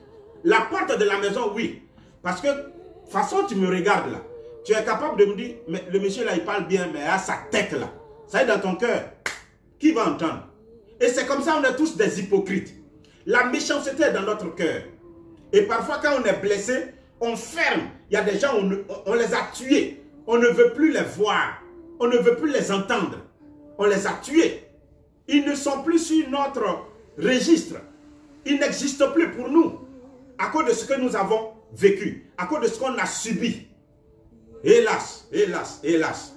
La porte de la maison, oui. Parce que, de toute façon, tu me regardes là. Tu es capable de me dire, mais le monsieur là, il parle bien, mais à sa tête là. Ça est dans ton cœur. Qui va entendre? Et c'est comme ça, on est tous des hypocrites. La méchanceté est dans notre cœur. Et parfois, quand on est blessé, on ferme. Il y a des gens, on les a tués. On ne veut plus les voir. On ne veut plus les entendre. On les a tués. Ils ne sont plus sur notre registre. Ils n'existent plus pour nous. À cause de ce que nous avons vécu. À cause de ce qu'on a subi. Hélas, hélas, hélas.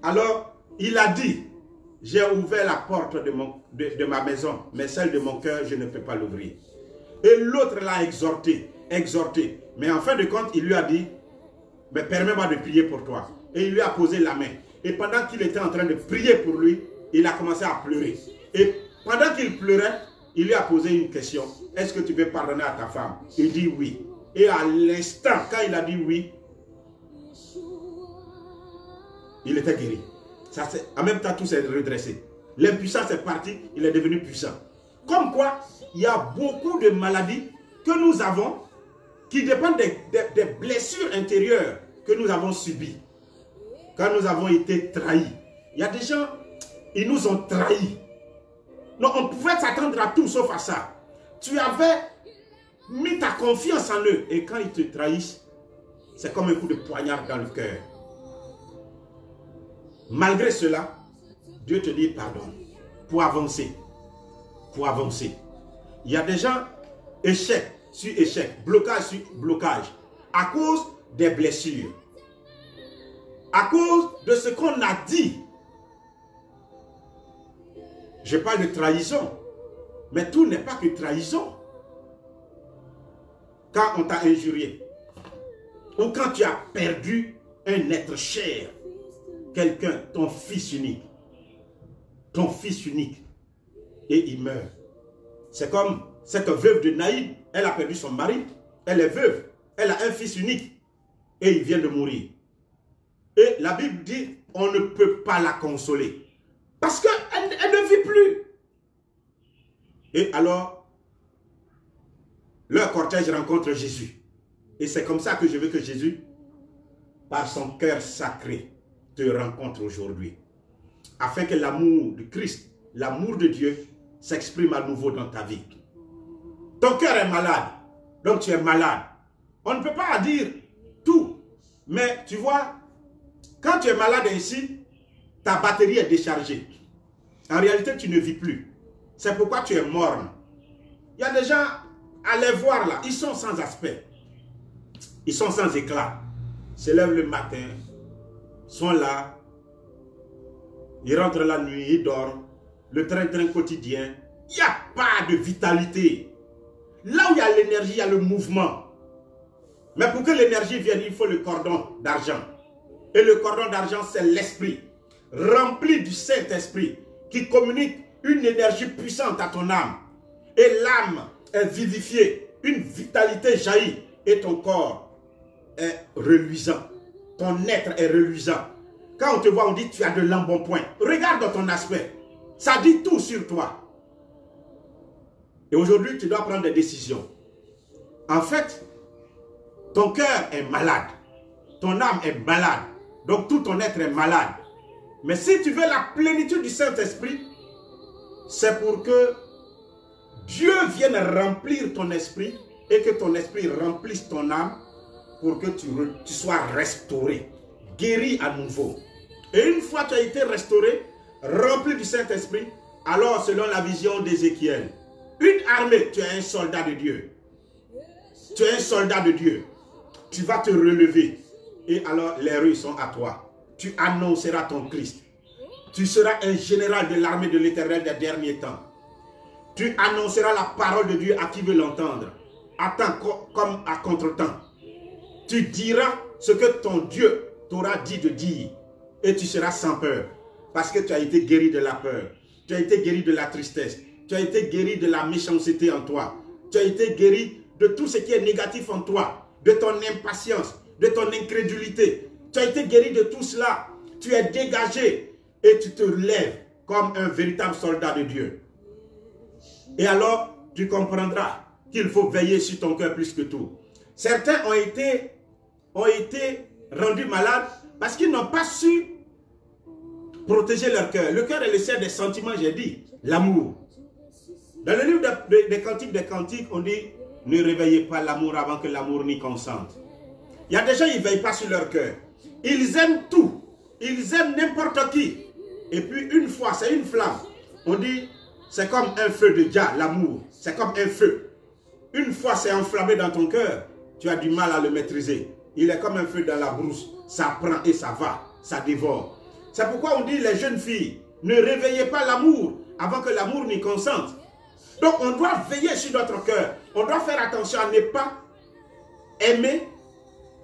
Alors, il a dit, j'ai ouvert la porte de ma maison, mais celle de mon cœur, je ne peux pas l'ouvrir. Et l'autre l'a exhorté, exhorté. Mais en fin de compte, il lui a dit, mais permets-moi de prier pour toi. Et il lui a posé la main. Et pendant qu'il était en train de prier pour lui, il a commencé à pleurer. Et pendant qu'il pleurait, il lui a posé une question. Est-ce que tu veux pardonner à ta femme? Il dit oui. Et à l'instant, quand il a dit oui, il était guéri. Ça, en même temps, tout s'est redressé. L'impuissance est partie, il est devenu puissant. Comme quoi, il y a beaucoup de maladies que nous avons qui dépendent des blessures intérieures que nous avons subies. Quand nous avons été trahis. Il y a des gens, ils nous ont trahis. Non, on pouvait s'attendre à tout sauf à ça. Tu avais mis ta confiance en eux. Et quand ils te trahissent, c'est comme un coup de poignard dans le cœur. Malgré cela, Dieu te dit pardon. Pour avancer. Pour avancer. Il y a des gens, échec sur échec, blocage sur blocage, à cause des blessures. À cause de ce qu'on a dit. Je parle de trahison. Mais tout n'est pas que trahison. Quand on t'a injurié. Ou quand tu as perdu un être cher. Quelqu'un, ton fils unique. Ton fils unique. Et il meurt. C'est comme cette veuve de Naïm. Elle a perdu son mari. Elle est veuve. Elle a un fils unique. Et il vient de mourir. Et la Bible dit, on ne peut pas la consoler. Parce qu'elle ne vit plus. Et alors, leur cortège rencontre Jésus. Et c'est comme ça que je veux que Jésus, par son cœur sacré, te rencontre aujourd'hui. Afin que l'amour de Christ, l'amour de Dieu, s'exprime à nouveau dans ta vie. Ton cœur est malade. Donc tu es malade. On ne peut pas dire tout. Mais tu vois, quand tu es malade ainsi, ta batterie est déchargée. En réalité, tu ne vis plus. C'est pourquoi tu es morne. Il y a des gens, à les voir là, ils sont sans aspect. Ils sont sans éclat. Ils se lèvent le matin, sont là, ils rentrent la nuit, ils dorment. Le train-train quotidien, il n'y a pas de vitalité. Là où il y a l'énergie, il y a le mouvement. Mais pour que l'énergie vienne, il faut le cordon d'argent. Et le cordon d'argent, c'est l'esprit, rempli du Saint-Esprit, qui communique une énergie puissante à ton âme. Et l'âme est vivifiée, une vitalité jaillit, et ton corps est reluisant. Ton être est reluisant. Quand on te voit, on dit tu as de l'embonpoint. Regarde dans ton aspect. Ça dit tout sur toi. Et aujourd'hui, tu dois prendre des décisions. En fait, ton cœur est malade. Ton âme est malade. Donc tout ton être est malade. Mais si tu veux la plénitude du Saint-Esprit, c'est pour que Dieu vienne remplir ton esprit et que ton esprit remplisse ton âme pour que tu sois restauré, guéri à nouveau. Et une fois que tu as été restauré, rempli du Saint-Esprit, alors selon la vision d'Ézéchiel, une armée, tu es un soldat de Dieu. Tu es un soldat de Dieu. Tu vas te relever. Et alors les rues sont à toi. Tu annonceras ton Christ. Tu seras un général de l'armée de l'Éternel des derniers temps. Tu annonceras la parole de Dieu à qui veut l'entendre. À temps comme à contre-temps. Tu diras ce que ton Dieu t'aura dit de dire. Et tu seras sans peur. Parce que tu as été guéri de la peur. Tu as été guéri de la tristesse. Tu as été guéri de la méchanceté en toi. Tu as été guéri de tout ce qui est négatif en toi. De ton impatience, de ton incrédulité. Tu as été guéri de tout cela. Tu es dégagé et tu te lèves comme un véritable soldat de Dieu. Et alors, tu comprendras qu'il faut veiller sur ton cœur plus que tout. Certains ont été rendus malades parce qu'ils n'ont pas su protéger leur cœur. Le cœur est le siège des sentiments, j'ai dit. L'amour. Dans le livre des Cantiques, on dit « Ne réveillez pas l'amour avant que l'amour n'y consente ». Il y a des gens, ils ne veillent pas sur leur cœur. Ils aiment tout. Ils aiment n'importe qui. Et puis une fois, c'est une flamme. On dit, c'est comme un feu de Jah, l'amour. C'est comme un feu. Une fois c'est enflammé dans ton cœur, tu as du mal à le maîtriser. Il est comme un feu dans la brousse. Ça prend et ça va. Ça dévore. C'est pourquoi on dit, les jeunes filles, ne réveillez pas l'amour avant que l'amour n'y consente. Donc on doit veiller sur notre cœur. On doit faire attention à ne pas aimer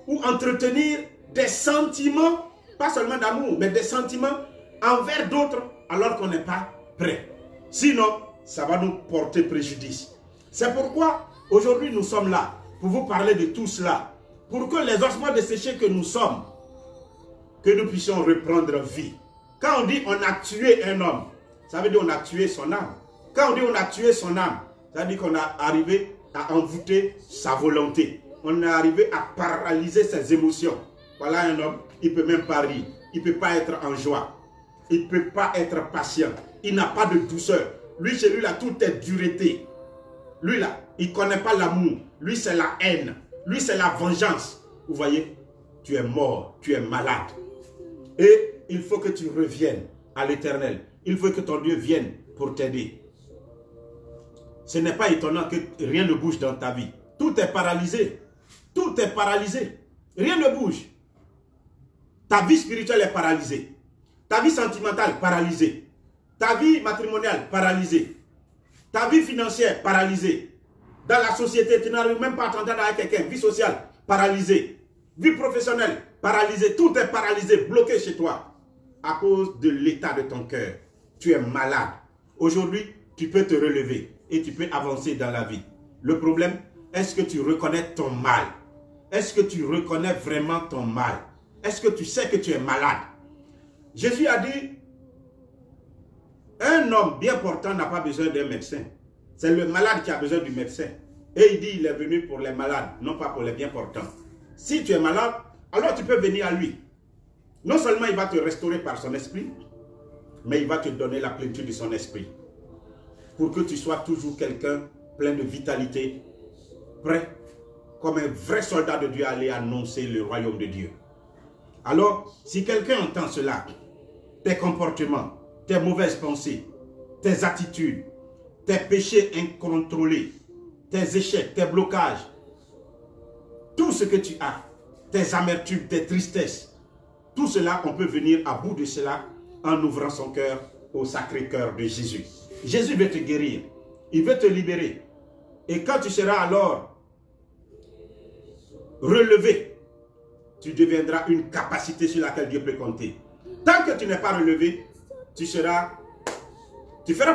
ou entretenir des sentiments, pas seulement d'amour, mais des sentiments envers d'autres alors qu'on n'est pas prêt. Sinon, ça va nous porter préjudice. C'est pourquoi aujourd'hui nous sommes là pour vous parler de tout cela. Pour que les ossements desséchés que nous sommes, que nous puissions reprendre vie. Quand on dit on a tué un homme, ça veut dire on a tué son âme. Quand on dit on a tué son âme, ça veut dire qu'on a arrivé à envoûter sa volonté. On est arrivé à paralyser ses émotions. Voilà un homme, il ne peut même pas rire. Il ne peut pas être en joie. Il ne peut pas être patient. Il n'a pas de douceur. Lui, chez lui, là, tout est dureté. Lui, là, il ne connaît pas l'amour. Lui, c'est la haine. Lui, c'est la vengeance. Vous voyez, tu es mort, tu es malade. Et il faut que tu reviennes à l'Éternel. Il faut que ton Dieu vienne pour t'aider. Ce n'est pas étonnant que rien ne bouge dans ta vie. Tout est paralysé. Tout est paralysé. Rien ne bouge. Ta vie spirituelle est paralysée. Ta vie sentimentale, paralysée. Ta vie matrimoniale, paralysée. Ta vie financière, paralysée. Dans la société, tu n'arrives même pas à t'entendre avec quelqu'un. Vie sociale, paralysée. Vie professionnelle, paralysée. Tout est paralysé, bloqué chez toi. À cause de l'état de ton cœur. Tu es malade. Aujourd'hui, tu peux te relever et tu peux avancer dans la vie. Le problème, est-ce que tu reconnais ton mal? Est-ce que tu reconnais vraiment ton mal? Est-ce que tu sais que tu es malade? Jésus a dit, un homme bien portant n'a pas besoin d'un médecin. C'est le malade qui a besoin du médecin. Et il dit, il est venu pour les malades, non pas pour les bien portants. Si tu es malade, alors tu peux venir à lui. Non seulement il va te restaurer par son esprit, mais il va te donner la plénitude de son esprit. Pour que tu sois toujours quelqu'un plein de vitalité, prêt, comme un vrai soldat de Dieu à aller annoncer le royaume de Dieu. Alors, si quelqu'un entend cela, tes comportements, tes mauvaises pensées, tes attitudes, tes péchés incontrôlés, tes échecs, tes blocages, tout ce que tu as, tes amertumes, tes tristesses, tout cela, on peut venir à bout de cela en ouvrant son cœur au sacré cœur de Jésus. Jésus veut te guérir, il veut te libérer. Et quand tu seras alors relevé, tu deviendras une capacité sur laquelle Dieu peut compter. Tant que tu n'es pas relevé, tu feras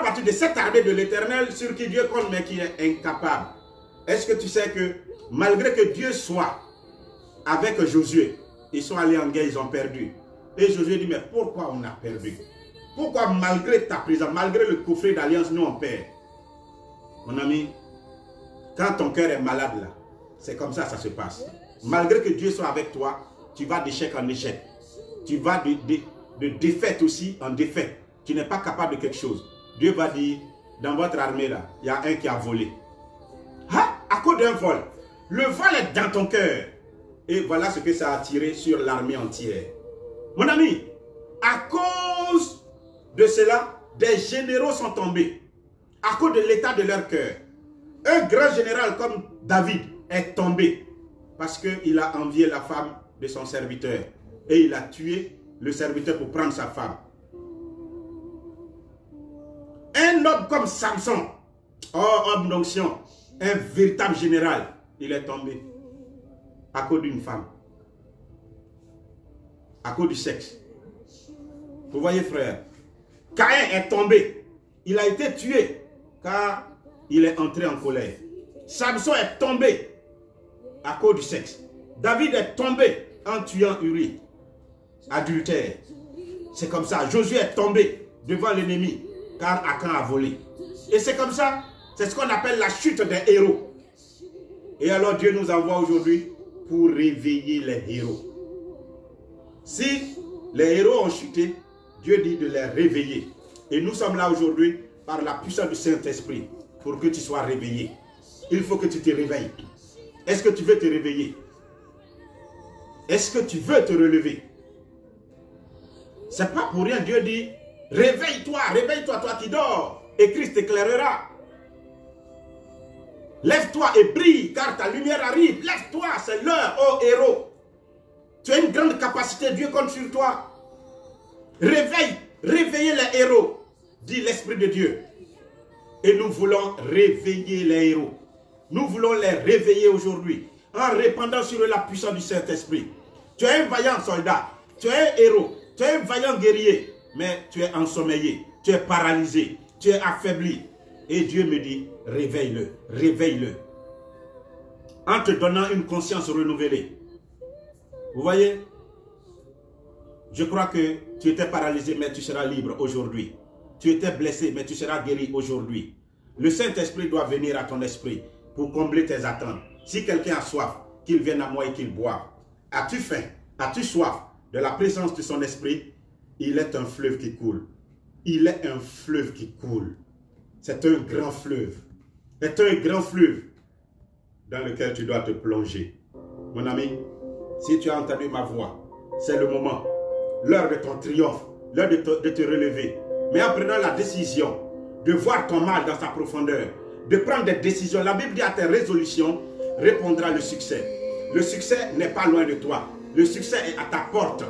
partie de cette armée de l'Éternel sur qui Dieu compte mais qui est incapable. Est-ce que tu sais que malgré que Dieu soit avec Josué, ils sont allés en guerre, ils ont perdu. Et Josué dit, mais pourquoi on a perdu? Pourquoi malgré ta présence, malgré le coffret d'alliance, nous on perd? Mon ami, quand ton cœur est malade là, c'est comme ça se passe. Malgré que Dieu soit avec toi, tu vas d'échec en échec. Tu vas de défaite aussi en défaite. Tu n'es pas capable de quelque chose. Dieu va dire, dans votre armée là, il y a un qui a volé. Ah, à cause d'un vol. Le vol est dans ton cœur. Et voilà ce que ça a attiré sur l'armée entière. Mon ami, à cause de cela, des généraux sont tombés. À cause de l'état de leur cœur. Un grand général comme David est tombé parce qu'il a envié la femme de son serviteur. Et il a tué le serviteur pour prendre sa femme. Un homme comme Samson, homme d'onction, un véritable général, il est tombé à cause d'une femme, à cause du sexe. Vous voyez, frère, Caïn est tombé, il a été tué car il est entré en colère. Samson est tombé à cause du sexe. David est tombé en tuant Uri, adultère. C'est comme ça. Josué est tombé devant l'ennemi car Akan a volé. Et c'est comme ça. C'est ce qu'on appelle la chute des héros. Et alors Dieu nous envoie aujourd'hui pour réveiller les héros. Si les héros ont chuté, Dieu dit de les réveiller. Et nous sommes là aujourd'hui par la puissance du Saint-Esprit pour que tu sois réveillé. Il faut que tu te réveilles. Est-ce que tu veux te réveiller? Est-ce que tu veux te relever? C'est pas pour rien, Dieu dit, réveille-toi, toi qui dors, et Christ t'éclairera. Lève-toi et brille, car ta lumière arrive. Lève-toi, c'est l'heure, ô héros. Tu as une grande capacité, Dieu compte sur toi. Réveillez les héros, dit l'Esprit de Dieu. Et nous voulons réveiller les héros. Nous voulons les réveiller aujourd'hui, en répandant sur eux la puissance du Saint-Esprit. Tu es un vaillant soldat, tu es un héros, tu es un vaillant guerrier, mais tu es ensommeillé, tu es paralysé, tu es affaibli. Et Dieu me dit, réveille-le, réveille-le. En te donnant une conscience renouvelée. Vous voyez? Je crois que tu étais paralysé, mais tu seras libre aujourd'hui. Tu étais blessé, mais tu seras guéri aujourd'hui. Le Saint-Esprit doit venir à ton esprit pour combler tes attentes. Si quelqu'un a soif, qu'il vienne à moi et qu'il boive. As-tu faim? As-tu soif de la présence de son esprit? Il est un fleuve qui coule. Il est un fleuve qui coule. C'est un grand fleuve. C'est un grand fleuve dans lequel tu dois te plonger. Mon ami, si tu as entendu ma voix, c'est le moment. L'heure de ton triomphe, l'heure de te relever. Mais en prenant la décision de voir ton mal dans sa profondeur, de prendre des décisions, la Bible dit à tes résolutions, répondra le succès. Le succès n'est pas loin de toi. Le succès est à ta porte.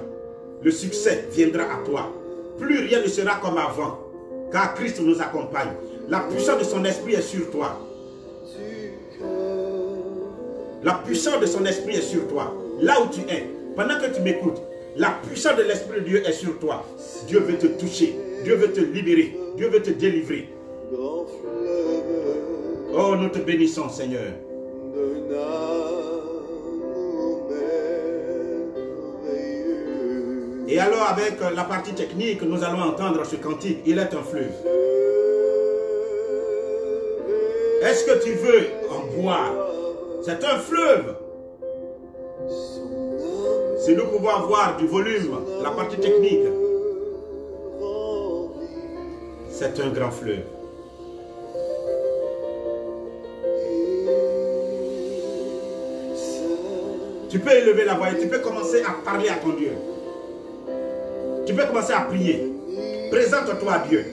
Le succès viendra à toi. Plus rien ne sera comme avant, car Christ nous accompagne. La puissance de son esprit est sur toi. La puissance de son esprit est sur toi. Là où tu es, pendant que tu m'écoutes, la puissance de l'Esprit de Dieu est sur toi. Dieu veut te toucher. Dieu veut te libérer. Dieu veut te délivrer. Oh, nous te bénissons, Seigneur. Et alors, avec la partie technique, nous allons entendre ce cantique. Il est un fleuve. Est-ce que tu veux en boire? C'est un fleuve. Si nous pouvons avoir du volume, la partie technique, c'est un grand fleuve. Tu peux élever la voix et tu peux commencer à parler à ton Dieu. Tu peux commencer à prier. Présente-toi à Dieu,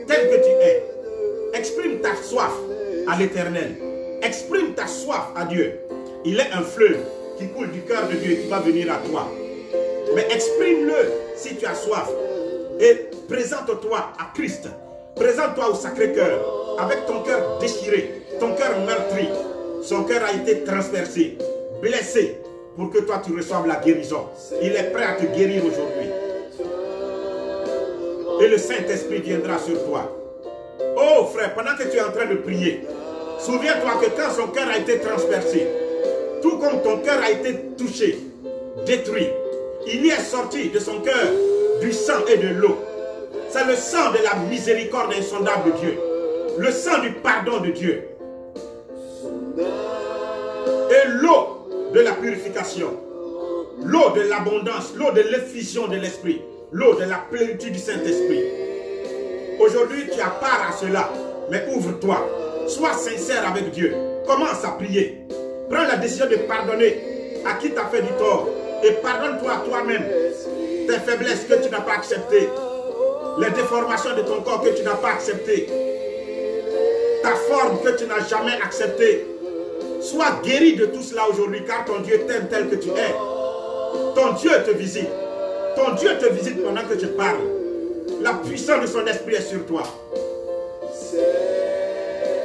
tel que tu es. Exprime ta soif à l'Éternel. Exprime ta soif à Dieu. Il est un fleuve qui coule du cœur de Dieu et qui va venir à toi. Mais exprime-le si tu as soif. Et présente-toi à Christ. Présente-toi au Sacré-Cœur avec ton cœur déchiré, ton cœur meurtri. Son cœur a été transpercé, blessé, pour que toi tu reçoives la guérison. Il est prêt à te guérir aujourd'hui. Et le Saint-Esprit viendra sur toi. Oh frère, pendant que tu es en train de prier, souviens-toi que quand son cœur a été transpercé, tout comme ton cœur a été touché, détruit, il y est sorti de son cœur du sang et de l'eau. C'est le sang de la miséricorde insondable de Dieu. Le sang du pardon de Dieu. Et l'eau de la purification. L'eau de l'abondance, l'eau de l'effusion de l'Esprit. L'eau de la plénitude du Saint-Esprit. Aujourd'hui, tu as part à cela. Mais ouvre-toi. Sois sincère avec Dieu. Commence à prier. Prends la décision de pardonner à qui t'a fait du tort. Et pardonne-toi à toi-même. Tes faiblesses que tu n'as pas acceptées. Les déformations de ton corps que tu n'as pas acceptées. Ta forme que tu n'as jamais acceptée. Sois guéri de tout cela aujourd'hui, car ton Dieu t'aime tel que tu es. Ton Dieu te visite. Ton Dieu te visite pendant que tu parles. La puissance de son esprit est sur toi.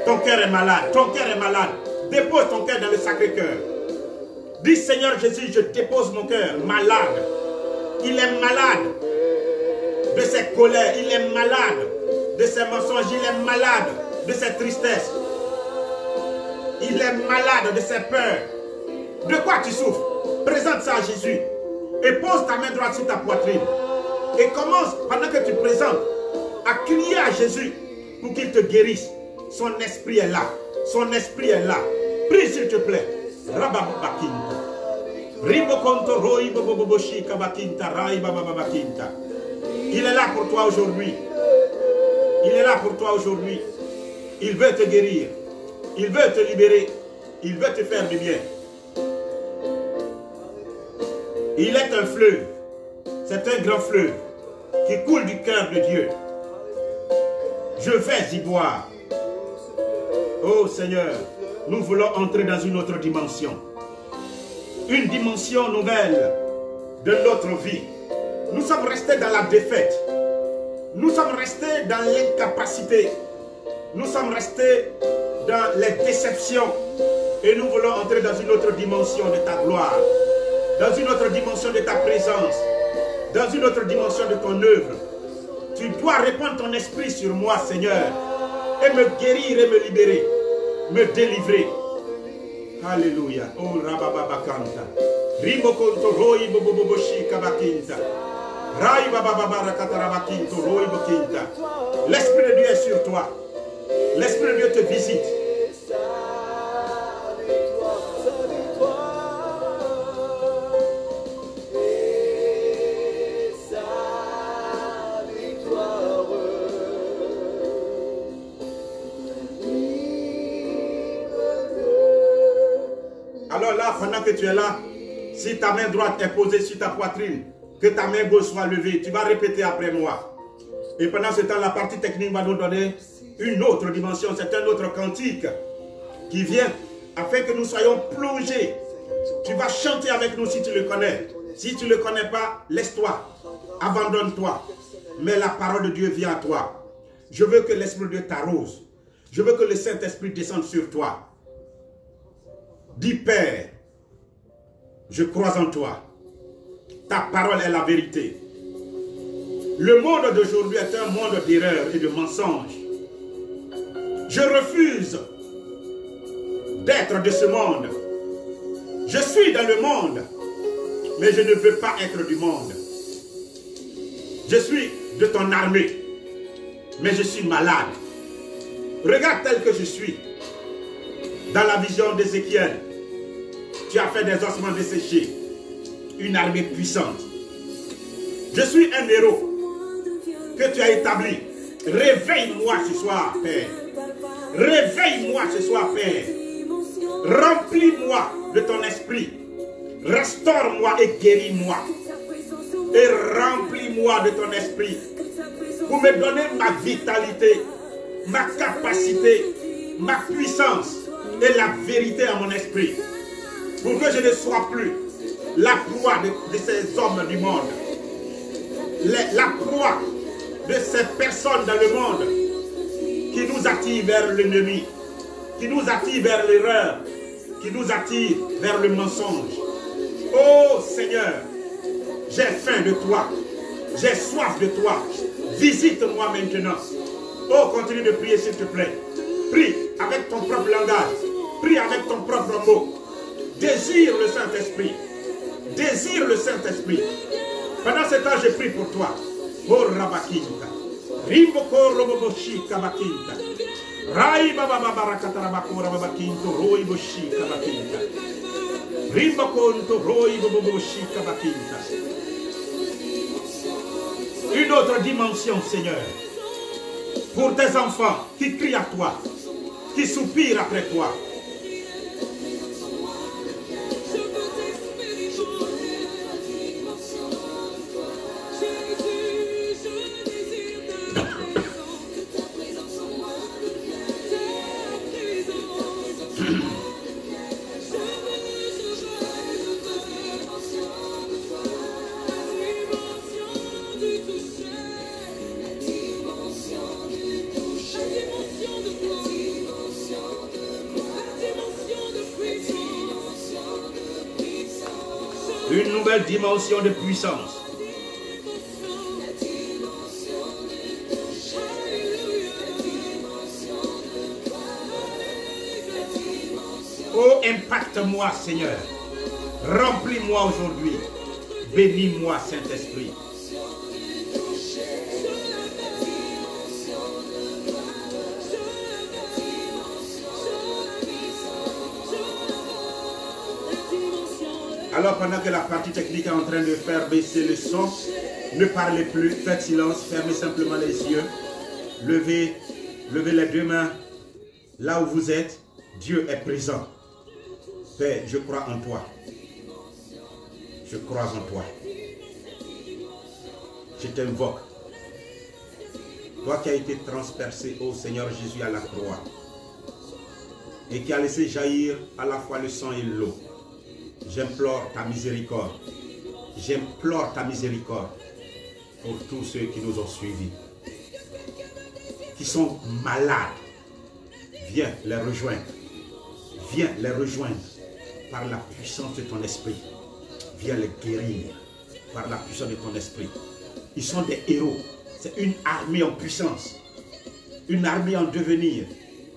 Ton cœur est malade. Ton cœur est malade. Dépose ton cœur dans le Sacré-Cœur. Dis Seigneur Jésus, je dépose mon cœur malade. Il est malade de ses colères. Il est malade de ses mensonges. Il est malade de ses tristesses. Il est malade de ses peurs. De quoi tu souffres? Présente ça à Jésus. Et pose ta main droite sur ta poitrine. Et commence, pendant que tu présentes, à crier à Jésus pour qu'il te guérisse. Son esprit est là. Son esprit est là. Prie s'il te plaît. Il est là pour toi aujourd'hui. Il est là pour toi aujourd'hui. Il veut te guérir. Il veut te libérer. Il veut te faire du bien. Il est un fleuve. C'est un grand fleuve qui coule du cœur de Dieu. Je vais y boire. Oh Seigneur, nous voulons entrer dans une autre dimension. Une dimension nouvelle de notre vie. Nous sommes restés dans la défaite. Nous sommes restés dans l'incapacité. Nous sommes restés dans les déceptions. Et nous voulons entrer dans une autre dimension de ta gloire. Dans une autre dimension de ta présence. Dans une autre dimension de ton œuvre. Tu dois répandre ton esprit sur moi, Seigneur. Et me guérir et me libérer. Me délivrer. Alléluia. Oh Rabababakanta. Ribokonto roi boboboboshi kabakinta. Rai babababara katarabakinto roi bokinta. L'Esprit de Dieu est sur toi. L'Esprit de Dieu te visite. Alors là, pendant que tu es là, si ta main droite est posée sur ta poitrine, que ta main gauche soit levée, tu vas répéter après moi. Et pendant ce temps, la partie technique va nous donner une autre dimension, c'est un autre cantique qui vient afin que nous soyons plongés. Tu vas chanter avec nous si tu le connais. Si tu ne le connais pas, laisse-toi, abandonne-toi. Mais la parole de Dieu vient à toi. Je veux que l'Esprit de Dieu t'arrose. Je veux que le Saint-Esprit descende sur toi. Dis Père, je crois en toi. Ta parole est la vérité. Le monde d'aujourd'hui est un monde d'erreurs et de mensonges. Je refuse d'être de ce monde. Je suis dans le monde, mais je ne veux pas être du monde. Je suis de ton armée, mais je suis malade. Regarde tel que je suis. Dans la vision d'Ézéchiel, tu as fait des ossements desséchés, une armée puissante. Je suis un héros que tu as établi. Réveille-moi ce soir, Père. Réveille-moi ce soir, Père. Remplis-moi de ton esprit. Restaure-moi et guéris-moi. Et remplis-moi de ton esprit. Pour me donner ma vitalité, ma capacité, ma puissance et la vérité à mon esprit. Pour que je ne sois plus la proie de ces hommes du monde. La proie de ces personnes dans le monde qui nous attirent vers l'ennemi, qui nous attirent vers l'erreur, qui nous attirent vers le mensonge. Oh Seigneur, j'ai faim de toi, j'ai soif de toi. Visite-moi maintenant. Oh, continue de prier s'il te plaît. Prie avec ton propre langage. Prie avec ton propre mot. Désire le Saint-Esprit. Désire le Saint-Esprit. Pendant ce temps, je prie pour toi. Oh Rabakinta. Rimboko Roboboshi Kabakinta. Rai Baba Barakatarabaku Rabakinto Roi Boshi Kabakinta. Rimbakonto Roi Boboboshi Kabakinta. Une autre dimension, Seigneur, pour tes enfants qui crient à toi, qui soupirent après toi. Une nouvelle dimension de puissance. Oh, impacte-moi, Seigneur. Remplis-moi aujourd'hui. Bénis-moi, Saint-Esprit. Alors pendant que la partie technique est en train de faire baisser le son, ne parlez plus, faites silence, fermez simplement les yeux, levez les deux mains là où vous êtes. Dieu est présent. Père, je crois en toi. Je crois en toi. Je t'invoque. Toi qui as été transpercé, ô Seigneur Jésus, à la croix et qui a laissé jaillir à la fois le sang et l'eau. J'implore ta miséricorde. J'implore ta miséricorde pour tous ceux qui nous ont suivis, qui sont malades. Viens les rejoindre. Viens les rejoindre par la puissance de ton esprit. Viens les guérir par la puissance de ton esprit. Ils sont des héros. C'est une armée en puissance. Une armée en devenir.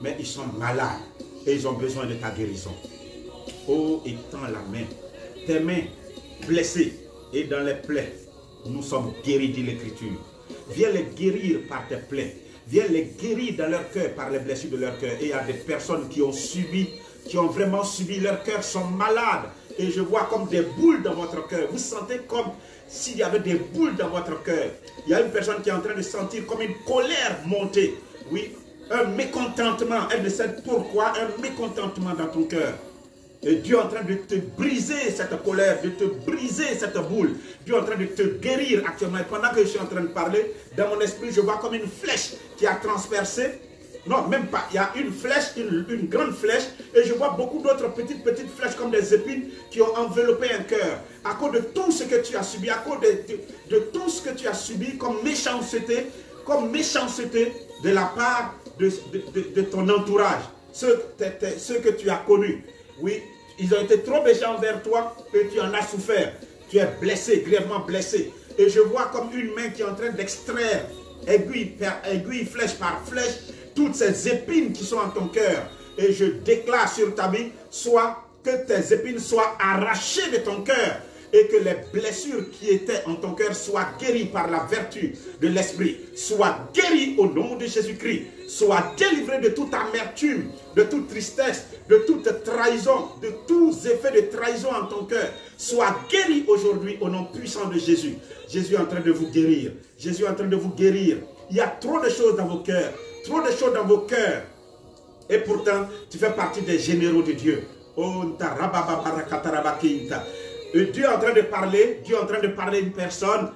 Mais ils sont malades et ils ont besoin de ta guérison. Oh, étends la main. Tes mains blessées et dans les plaies, nous sommes guéris, dit l'Écriture. Viens les guérir par tes plaies. Viens les guérir dans leur cœur par les blessures de leur cœur. Et il y a des personnes qui ont subi, qui ont vraiment subi, leur cœur sont malades. Et je vois comme des boules dans votre cœur. Vous sentez comme s'il y avait des boules dans votre cœur. Il y a une personne qui est en train de sentir comme une colère monter. Oui, un mécontentement. Elle ne sait pourquoi, un mécontentement dans ton cœur. Et Dieu est en train de te briser cette colère, de te briser cette boule. Dieu est en train de te guérir actuellement. Et pendant que je suis en train de parler, dans mon esprit, je vois comme une flèche qui a transpercé. Non, même pas. Il y a une flèche, une grande flèche. Et je vois beaucoup d'autres petites flèches comme des épines qui ont enveloppé un cœur. À cause de tout ce que tu as subi, à cause de tout ce que tu as subi comme méchanceté de la part de ton entourage. Ceux que tu as connus. Oui, ils ont été trop méchants envers toi et tu en as souffert. Tu es blessé, grièvement blessé. Et je vois comme une main qui est en train d'extraire, aiguille par aiguille, flèche par flèche, toutes ces épines qui sont en ton cœur. Et je déclare sur ta vie, soit que tes épines soient arrachées de ton cœur et que les blessures qui étaient en ton cœur soient guéries par la vertu de l'Esprit. Soient guéries au nom de Jésus-Christ. Sois délivré de toute amertume, de toute tristesse, de toute trahison, de tous effets de trahison en ton cœur. Sois guéri aujourd'hui au nom puissant de Jésus. Jésus est en train de vous guérir. Jésus est en train de vous guérir. Il y a trop de choses dans vos cœurs. Trop de choses dans vos cœurs. Et pourtant, tu fais partie des généraux de Dieu. Oh, Et Dieu est en train de parler, Dieu est en train de parler à une personne.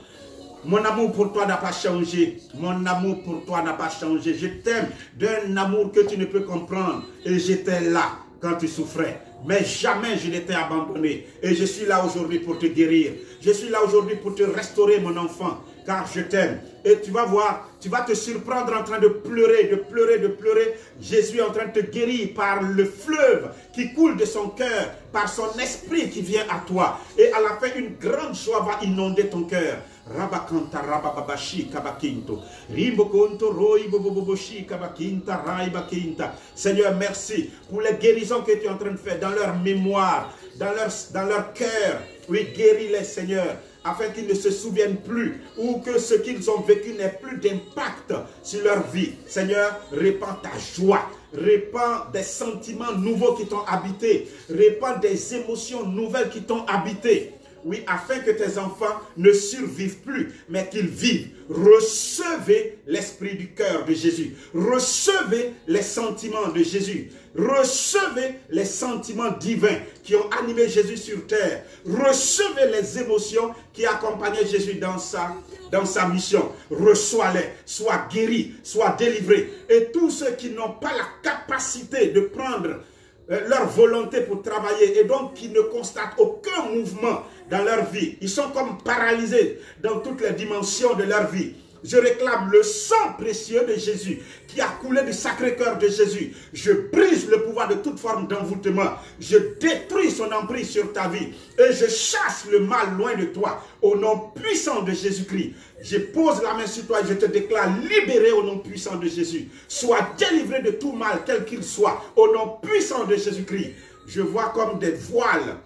Mon amour pour toi n'a pas changé. Mon amour pour toi n'a pas changé. Je t'aime d'un amour que tu ne peux comprendre. Et j'étais là quand tu souffrais. Mais jamais je n'étais abandonné. Et je suis là aujourd'hui pour te guérir. Je suis là aujourd'hui pour te restaurer, mon enfant. Car je t'aime. Et tu vas voir, tu vas te surprendre en train de pleurer, de pleurer, de pleurer. Jésus est en train de te guérir par le fleuve qui coule de son cœur, par son esprit qui vient à toi. Et à la fin, une grande joie va inonder ton cœur. Rabakanta rabababashi kabakinto. Rimbokonto roi boboboboshi kabakinta raibakinta. Seigneur, merci pour les guérisons que tu es en train de faire dans leur mémoire, dans leur cœur. Oui, guéris-les, Seigneur, afin qu'ils ne se souviennent plus ou que ce qu'ils ont vécu n'ait plus d'impact sur leur vie. Seigneur, répands ta joie, répands des sentiments nouveaux qui t'ont habité, répands des émotions nouvelles qui t'ont habité. Oui, afin que tes enfants ne survivent plus, mais qu'ils vivent. Recevez l'esprit du cœur de Jésus. Recevez les sentiments de Jésus. Recevez les sentiments divins qui ont animé Jésus sur terre. Recevez les émotions qui accompagnaient Jésus dans sa mission. Reçois-les, sois guéris, sois délivrés. Et tous ceux qui n'ont pas la capacité de prendre leur volonté pour travailler et donc qui ne constatent aucun mouvement dans leur vie. Ils sont comme paralysés dans toutes les dimensions de leur vie. Je réclame le sang précieux de Jésus qui a coulé du Sacré-Cœur de Jésus. Je brise le pouvoir de toute forme d'envoûtement. Je détruis son emprise sur ta vie et je chasse le mal loin de toi au nom puissant de Jésus-Christ. Je pose la main sur toi et je te déclare libéré au nom puissant de Jésus. Sois délivré de tout mal, quel qu'il soit, au nom puissant de Jésus-Christ. Je vois comme des voiles.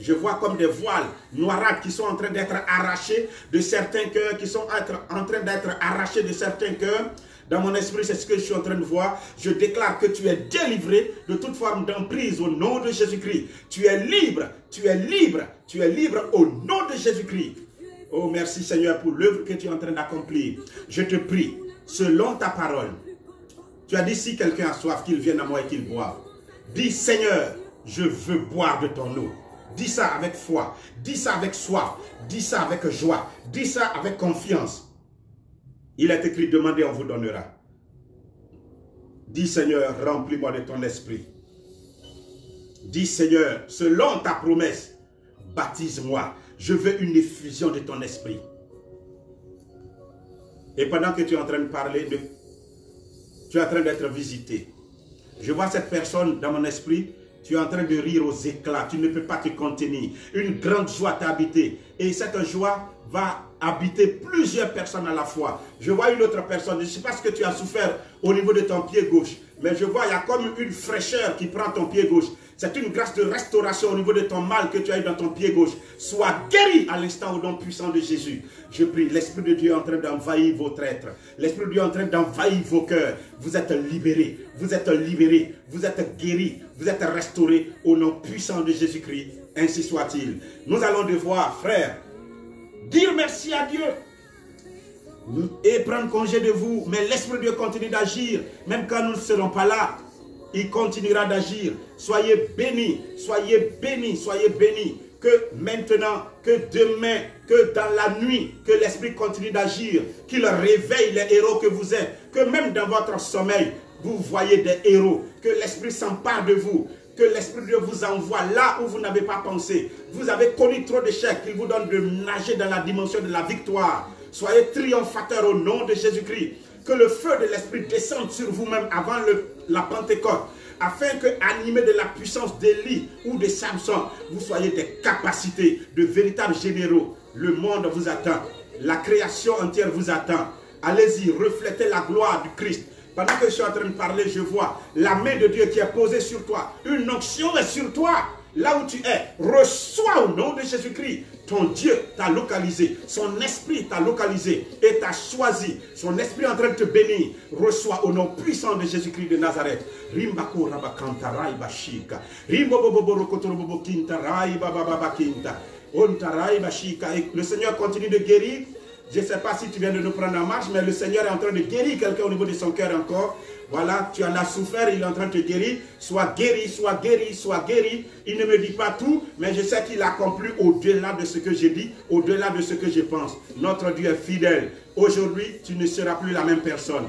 Je vois comme des voiles noirâtres qui sont en train d'être arrachés de certains cœurs, qui sont en train d'être arrachés de certains cœurs. Dans mon esprit, c'est ce que je suis en train de voir. Je déclare que tu es délivré de toute forme d'emprise au nom de Jésus-Christ. Tu es libre, tu es libre, tu es libre au nom de Jésus-Christ. Oh, merci Seigneur pour l'œuvre que tu es en train d'accomplir. Je te prie, selon ta parole, tu as dit si quelqu'un a soif, qu'il vienne à moi et qu'il boive. Dis Seigneur, je veux boire de ton eau. Dis ça avec foi, dis ça avec soif, dis ça avec joie, dis ça avec confiance. Il est écrit, demandez, on vous donnera. Dis Seigneur, remplis-moi de ton esprit. Dis Seigneur, selon ta promesse, baptise-moi. Je veux une effusion de ton esprit. Et pendant que tu es en train de parler, tu es en train d'être visité. Je vois cette personne dans mon esprit. Tu es en train de rire aux éclats. Tu ne peux pas te contenir. Une grande joie t'a habité. Et cette joie va habiter plusieurs personnes à la fois. Je vois une autre personne. Je ne sais pas ce que tu as souffert au niveau de ton pied gauche. Mais je vois, il y a comme une fraîcheur qui prend ton pied gauche. C'est une grâce de restauration au niveau de ton mal que tu as eu dans ton pied gauche. Sois guéri à l'instant au nom puissant de Jésus. Je prie, l'Esprit de Dieu est en train d'envahir votre être. L'Esprit de Dieu est en train d'envahir vos cœurs. Vous êtes libérés, vous êtes libérés, vous êtes guéris, vous êtes restaurés au nom puissant de Jésus-Christ. Ainsi soit-il. Nous allons devoir, frères, dire merci à Dieu et prendre congé de vous. Mais l'Esprit de Dieu continue d'agir, même quand nous ne serons pas là. Il continuera d'agir. Soyez bénis, soyez bénis, soyez bénis. Que maintenant, que demain, que dans la nuit, que l'Esprit continue d'agir, qu'il réveille les héros que vous êtes. Que même dans votre sommeil, vous voyez des héros. Que l'Esprit s'empare de vous. Que l'Esprit de Dieu vous envoie là où vous n'avez pas pensé. Vous avez connu trop d'échecs. Qu'il vous donne de nager dans la dimension de la victoire. Soyez triomphateurs au nom de Jésus-Christ. Que le feu de l'Esprit descende sur vous-même avant la Pentecôte, afin que, animés de la puissance d'Élie ou de Samson, vous soyez des capacités de véritables généraux. Le monde vous attend, la création entière vous attend. Allez-y, reflétez la gloire du Christ. Pendant que je suis en train de parler, je vois la main de Dieu qui est posée sur toi. Une onction est sur toi. Là où tu es, reçois au nom de Jésus-Christ. Ton Dieu t'a localisé, son esprit t'a localisé et t'a choisi. Son esprit est en train de te bénir. Reçois au nom puissant de Jésus-Christ de Nazareth. Rimbako rabakanta raiba shika. Rimbobobobo rokotorobobo kinta raiba bababa kinta. Onta raiba shika. Et le Seigneur continue de guérir. Je ne sais pas si tu viens de nous prendre en marche, mais le Seigneur est en train de guérir quelqu'un au niveau de son cœur encore. Voilà, tu en as souffert, il est en train de te guérir. Sois guéri, sois guéri, sois guéri. Il ne me dit pas tout, mais je sais qu'il accomplit au-delà de ce que je dis, au-delà de ce que je pense. Notre Dieu est fidèle. Aujourd'hui, tu ne seras plus la même personne.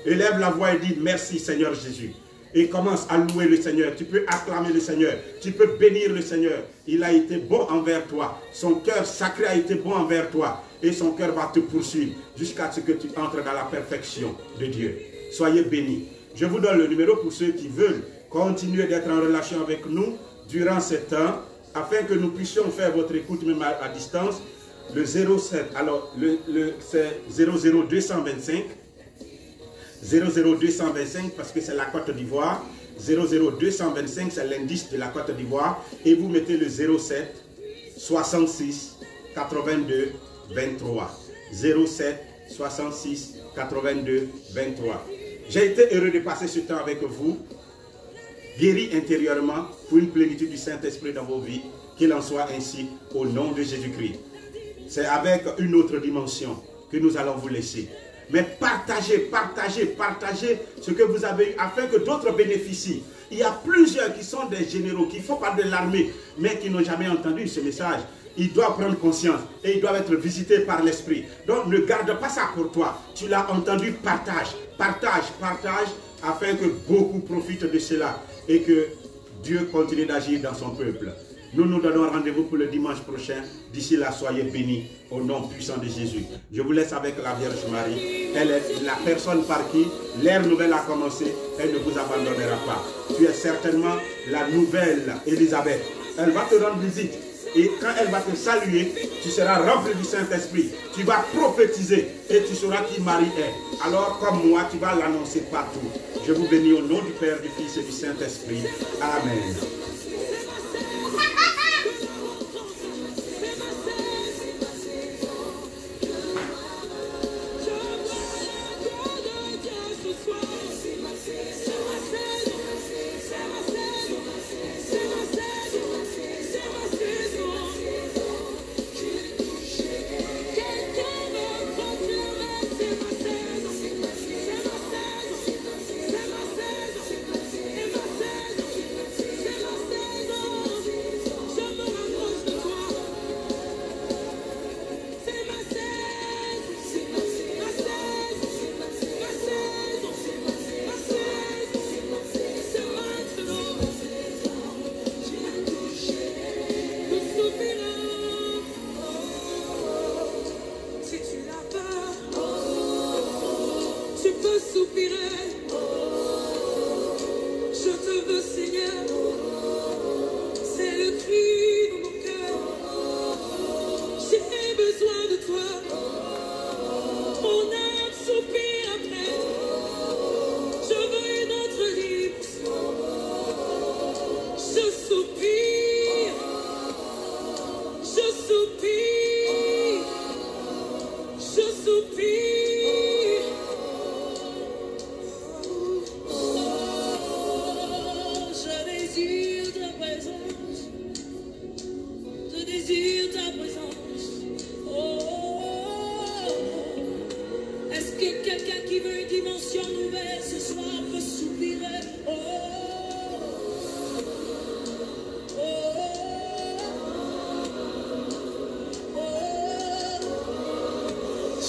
Élève la voix et dis merci Seigneur Jésus. Et commence à louer le Seigneur. Tu peux acclamer le Seigneur. Tu peux bénir le Seigneur. Il a été bon envers toi. Son cœur sacré a été bon envers toi. Et son cœur va te poursuivre jusqu'à ce que tu entres dans la perfection de Dieu. Soyez bénis. Je vous donne le numéro pour ceux qui veulent continuer d'être en relation avec nous durant ce temps, afin que nous puissions faire votre écoute même à distance. Le 07, alors c'est 00225. 00225 parce que c'est la Côte d'Ivoire. 00225 c'est l'indice de la Côte d'Ivoire. Et vous mettez le 07 66 82 23. 07 66 82 23. J'ai été heureux de passer ce temps avec vous, guéri intérieurement pour une plénitude du Saint-Esprit dans vos vies. Qu'il en soit ainsi au nom de Jésus-Christ. C'est avec une autre dimension que nous allons vous laisser. Mais partagez, partagez, partagez ce que vous avez eu afin que d'autres bénéficient. Il y a plusieurs qui sont des généraux, qui font part de l'armée, mais qui n'ont jamais entendu ce message. Ils doivent prendre conscience et ils doivent être visités par l'Esprit. Donc ne garde pas ça pour toi. Tu l'as entendu, partage, partage, partage, afin que beaucoup profitent de cela et que Dieu continue d'agir dans son peuple. Nous nous donnons rendez-vous pour le dimanche prochain. D'ici là, soyez bénis au nom puissant de Jésus. Je vous laisse avec la Vierge Marie. Elle est la personne par qui l'ère nouvelle a commencé. Elle ne vous abandonnera pas. Tu es certainement la nouvelle Élisabeth. Elle va te rendre visite. Et quand elle va te saluer, tu seras rempli du Saint-Esprit. Tu vas prophétiser et tu sauras qui Marie est. Alors, comme moi, tu vas l'annoncer partout. Je vous bénis au nom du Père, du Fils et du Saint-Esprit. Amen.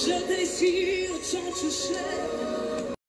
Je désire t'en toucher.